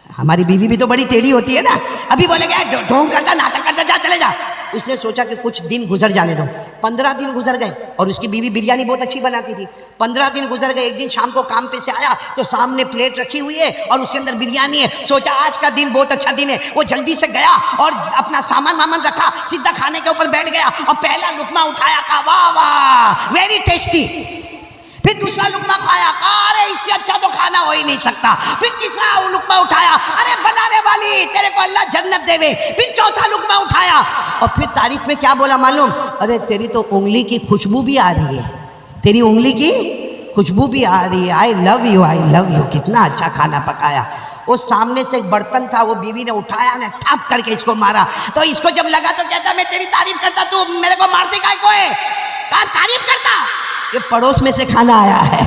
हमारी बीवी भी तो बड़ी टेढ़ी होती है ना, अभी बोलेगा ढोंग करता, नाटक करता, जा चले जा। उसने सोचा कि कुछ दिन गुजर जाने दो। 15 दिन गुजर गए और उसकी बीवी बिरयानी बहुत अच्छी बनाती थी। 15 दिन गुजर गए। एक दिन शाम को काम पे से आया तो सामने प्लेट रखी हुई है और उसके अंदर बिरयानी है। सोचा आज का दिन बहुत अच्छा दिन है। वो जल्दी से गया और अपना सामान वामान रखा, सीधा खाने के ऊपर बैठ गया और पहला लुकमा उठाया, कहा वाह वाह वेरी टेस्टी। फिर दूसरा लुकमा खाया, कहा अरे इससे अच्छा तो खाना हो ही नहीं सकता। फिर तीसरा लुकमा उठाया, अरे बनाने वाली तेरे को अल्लाह जन्नत देवे। फिर चौथा लुकमा उठाया और फिर तारीफ में क्या बोला मालूम? अरे तेरी तो उंगली की खुशबू भी आ रही है, तेरी उंगली की खुशबू भी आ रही है, I love you, I love you, कितना अच्छा खाना पकाया। वो सामने से एक बर्तन था, वो बीवी ने उठाया ना, ठप करके इसको मारा। तो इसको जब लगा तो कहता मैं तेरी तारीफ करता, तू मेरे को मारती काय को है? कहा तारीफ करता, ये पड़ोस में से खाना आया है,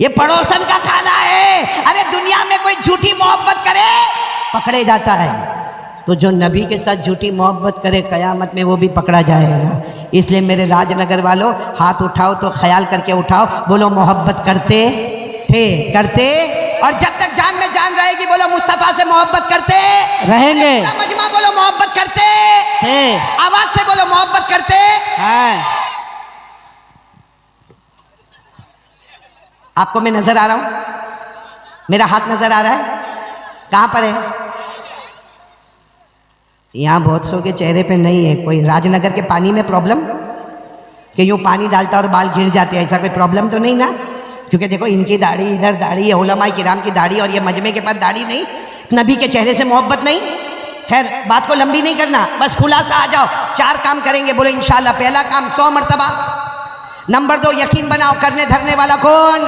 ये पड़ोसन का खाना है। अरे दुनिया में कोई झूठी मोहब्बत करे पकड़े जाता है, तो जो नबी के साथ झूठी मोहब्बत करे कयामत में वो भी पकड़ा जाएगा। इसलिए मेरे राजनगर वालों, हाथ उठाओ तो ख्याल करके उठाओ, बोलो मोहब्बत करते थे, करते, और जब तक जान में जान रहेगी बोलो मुस्तफ़ा से मोहब्बत करते रहेंगे। मजमा बोलो मोहब्बत करते थे, आवाज से बोलो मोहब्बत करते हैं। आपको मैं नजर आ रहा हूं? मेरा हाथ नजर आ रहा है? कहां पर है? यहां बहुत सौ के चेहरे पे नहीं है। कोई राजनगर के पानी में प्रॉब्लम कि यूं पानी डालता और बाल गिर जाते, ऐसा कोई प्रॉब्लम तो नहीं ना? क्योंकि देखो इनकी दाढ़ी, इधर दाढ़ी है, उलमाए किराम की दाढ़ी, और ये मजमे के पास दाढ़ी नहीं, नबी के चेहरे से मोहब्बत नहीं। खैर बात को लंबी नहीं करना, बस खुलासा आ जाओ। 4 काम करेंगे, बोलो इंशाल्लाह। पहला काम 100 मरतबा। नंबर 2 यकीन बनाओ करने धरने वाला कौन?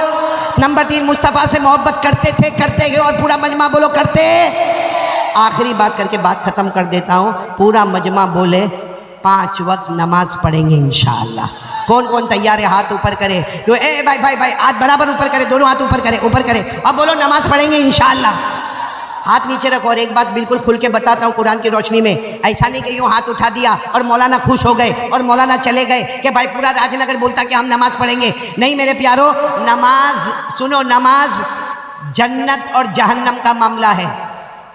नंबर 3 मुस्तफ़ा से मोहब्बत करते थे, करते हैं, और पूरा मजमा बोलो करते। आखिरी बात करके बात खत्म कर देता हूँ। पूरा मजमा बोले 5 वक्त नमाज पढ़ेंगे इंशाअल्लाह। कौन कौन तैयार है? हाथ ऊपर करे। जो ए भाई भाई भाई हाथ बराबर ऊपर करे, दोनों हाथ ऊपर करे, ऊपर करे। अब बोलो नमाज पढ़ेंगे इंशाअल्लाह। हाथ नीचे रखो। और एक बात बिल्कुल खुल के बताता हूँ कुरान की रोशनी में, ऐसा नहीं कि यूँ हाथ उठा दिया और मौलाना खुश हो गए और मौलाना चले गए कि भाई पूरा राजनगर बोलता कि हम नमाज पढ़ेंगे। नहीं मेरे प्यारो, नमाज सुनो, नमाज जन्नत और जहन्नम का मामला है।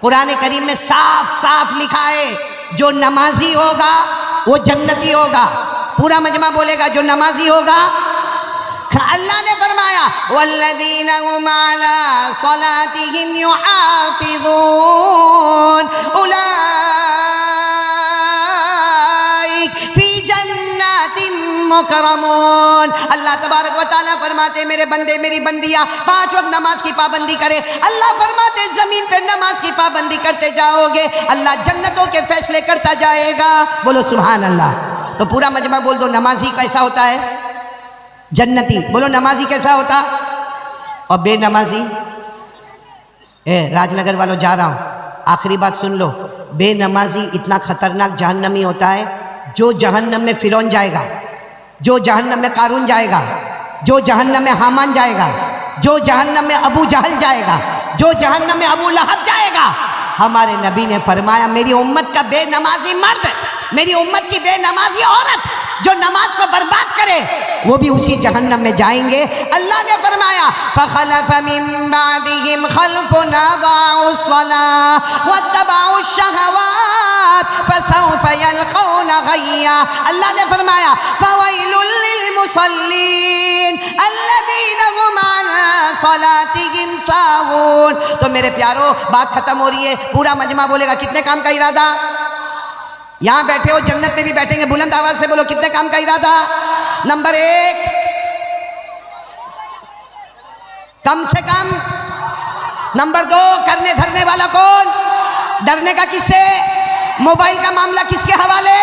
कुरान करीम में साफ साफ लिखा है, जो नमाजी होगा वो जन्नती होगा। पूरा मजमा बोलेगा जो नमाजी होगा। अल्लाह ने फरमाया वल्लज़ीना हुम अला सलातिहिम युहाफ़िज़ून उलाइक फी जन्नातिम मुकरमून। अल्लाह तबारक व तआला फरमाते मेरे बंदे मेरी बंदियाँ 5 वक्त नमाज की पाबंदी करे। अल्लाह फरमाते जमीन पे नमाज की पाबंदी करते जाओगे, अल्लाह जन्नतों के फैसले करता जाएगा। बोलो सुभान अल्लाह। तो पूरा मजमा बोल दो, नमाजी कैसा होता है? जन्नती। बोलो नमाजी कैसा होता? और बेनमाजी? राजनगर वालों जा रहा हूं, आखिरी बात सुन लो। बेनमाजी इतना खतरनाक जहन्नमी होता है, जो जहन्नम में फिरौन जाएगा, जो जहन्नम में कारून जाएगा, जो जहन्नम में हामान जाएगा, जो जहन्नम में अबू जहल जाएगा, जो जहन्नम में अबू लहब जाएगा। हमारे नबी ने फरमाया मेरी उम्मत का बेनमाजी मर्द, मेरी उम्मत की बेनमाजी औरत जो नमाज को बर्बाद करे वो भी उसी जहन्नम में जाएंगे। अल्लाह ने फरमाया फखलफ मिन बादिहिम खल्फुन अज़ाउस सलाह वत्तबउश शहवात फसौफ यल्क़ौना गय्या। अल्लाह ने फरमाया फवैलुल लिल मुसल्लीन अल्लज़ीना हुम अला सलातिहिम साहून। तो मेरे प्यारो बात खत्म हो रही है, पूरा मजमा बोलेगा कितने काम का इरादा? यहां बैठे हो जन्नत में भी बैठेंगे, बुलंद आवाज से बोलो कितने काम का इरादा? नंबर 1 कम से कम। नंबर 2, करने धरने वाला कौन? डरने का किससे? मोबाइल का मामला किसके हवाले?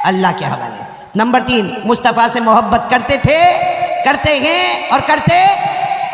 अल्लाह के हवाले। नंबर 3, मुस्तफ़ा से मोहब्बत करते थे, करते हैं और करते।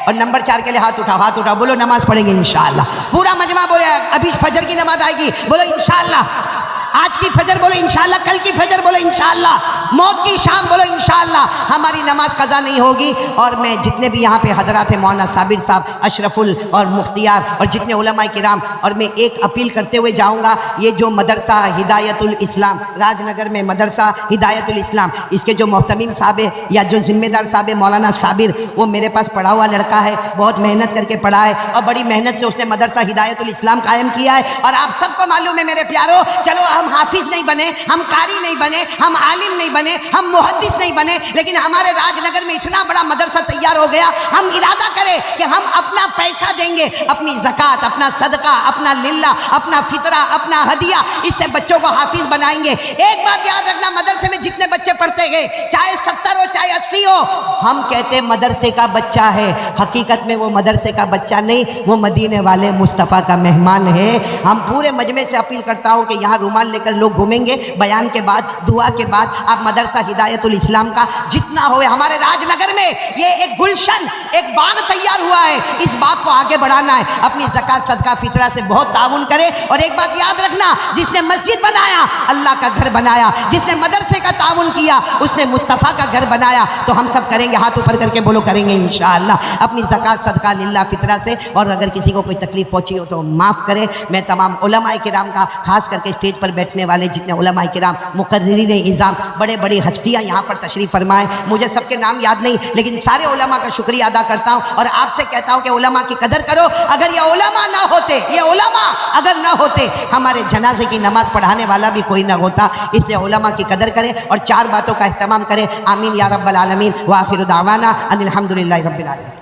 और नंबर 4 के लिए हाथ उठाओ, हाथ उठाओ, बोलो नमाज पढ़ेंगे इंशाअल्लाह। पूरा मजमा बोले अभी फजर की नमाज आएगी, बोलो इंशाअल्लाह। आज की फजर बोलो इंशाअल्लाह, कल की फजर बोलो इंशाअल्लाह, मौत की शाम बोलो इंशाअल्लाह। हमारी नमाज कज़ा नहीं होगी। और मैं जितने भी यहाँ पे हजरात हैं, मौलाना साबिर साहब, अशरफुल और मुख्तियार और जितने उलमा किराम, और मैं एक अपील करते हुए जाऊँगा, ये जो मदरसा हिदायतुल इस्लाम, राजनगर में मदरसा हिदायतुल इस्लाम, इसके जो मोहतमीम साहब है या जो जिम्मेदार साहब है मौलाना साबिर, वो मेरे पास पढ़ा हुआ लड़का है, बहुत मेहनत करके पढ़ा है और बड़ी मेहनत से उसने मदरसा हिदायतुल इस्लाम कायम किया है। और आप सबको मालूम है मेरे प्यारो, चलो हम हाफिज नहीं बने, हम कारी नहीं बने, हम आलिम नहीं बने, हम मुहद्दिस नहीं बने, लेकिन हमारे राजनगर में इतना बड़ा मदरसा तैयार हो गया। हम इरादा करें कि हम अपना पैसा देंगे, अपनी ज़कात, अपना सदका, अपना लिल्ला, अपना फितरा, अपना हदिया, इससे बच्चों को हाफिज बनाएंगे। एक बात याद रखना, मदरसे में जितने बच्चे पढ़ते गए, चाहे 70 हो चाहे 80 हो, हम कहते मदरसे का बच्चा है, हकीकत में वो मदरसे का बच्चा नहीं, वो मदीने वाले मुस्तफ़ा का मेहमान है। हम पूरे मजमे से अपील करता हूँ कि यहाँ रुमाल लेकर लोग घूमेंगे, बयान के बाद, दुआ के बाद, आप मदरसा हिदायतुल इस्लाम का जितना हो, हमारे राजनगर में ये एक गुलशन, एक बाग तैयार हुआ है, इस बाग को आगे बढ़ाना है। अपनी ज़कात, सदका, फितरा से बहुत ताउन करे। और एक बात याद रखना, जिसने मस्जिद बनाया अल्लाह का घर बनाया, जिसने मदरसे का ताउन किया उसने मुस्तफ़ा का घर बनाया। तो हम सब करेंगे, हाथ ऊपर करके बोलो करेंगे इंशाअल्लाह, अपनी ज़कात, सदका, लिल्ला, फितरा से। और अगर किसी को कोई तकलीफ पहुंची हो तो माफ़ करे। मैं तमाम उलमाए किराम का, खास करके स्टेज पर बैठने वाले जितने उलमाए किराम, मुकर्रिरीन इज़ाम, बड़े बड़ी हस्तियाँ यहाँ पर तशरीफ़ फरमाएँ, मुझे सबके नाम याद नहीं, लेकिन सारे उलमा का शुक्रिया अदा करता हूँ। और आपसे कहता हूँ कि उलमा की कदर करो। अगर ये उलमा ना होते, ये उलमा अगर ना होते, हमारे जनाजे की नमाज़ पढ़ाने वाला भी कोई ना होता। इसलिए उलमा की कदर करें और 4 बातों का एहतमाम करें। आमीन या रब्बल आलमीन व आखिरु दावाना अनिल हम्दुलिल्लाहि रब्बिल आलमीन।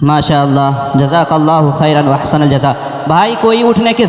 माशाअल्लाह, जज़ाकल्लाहु खैरन व अहसनल जज़ा। भाई कोई उठने के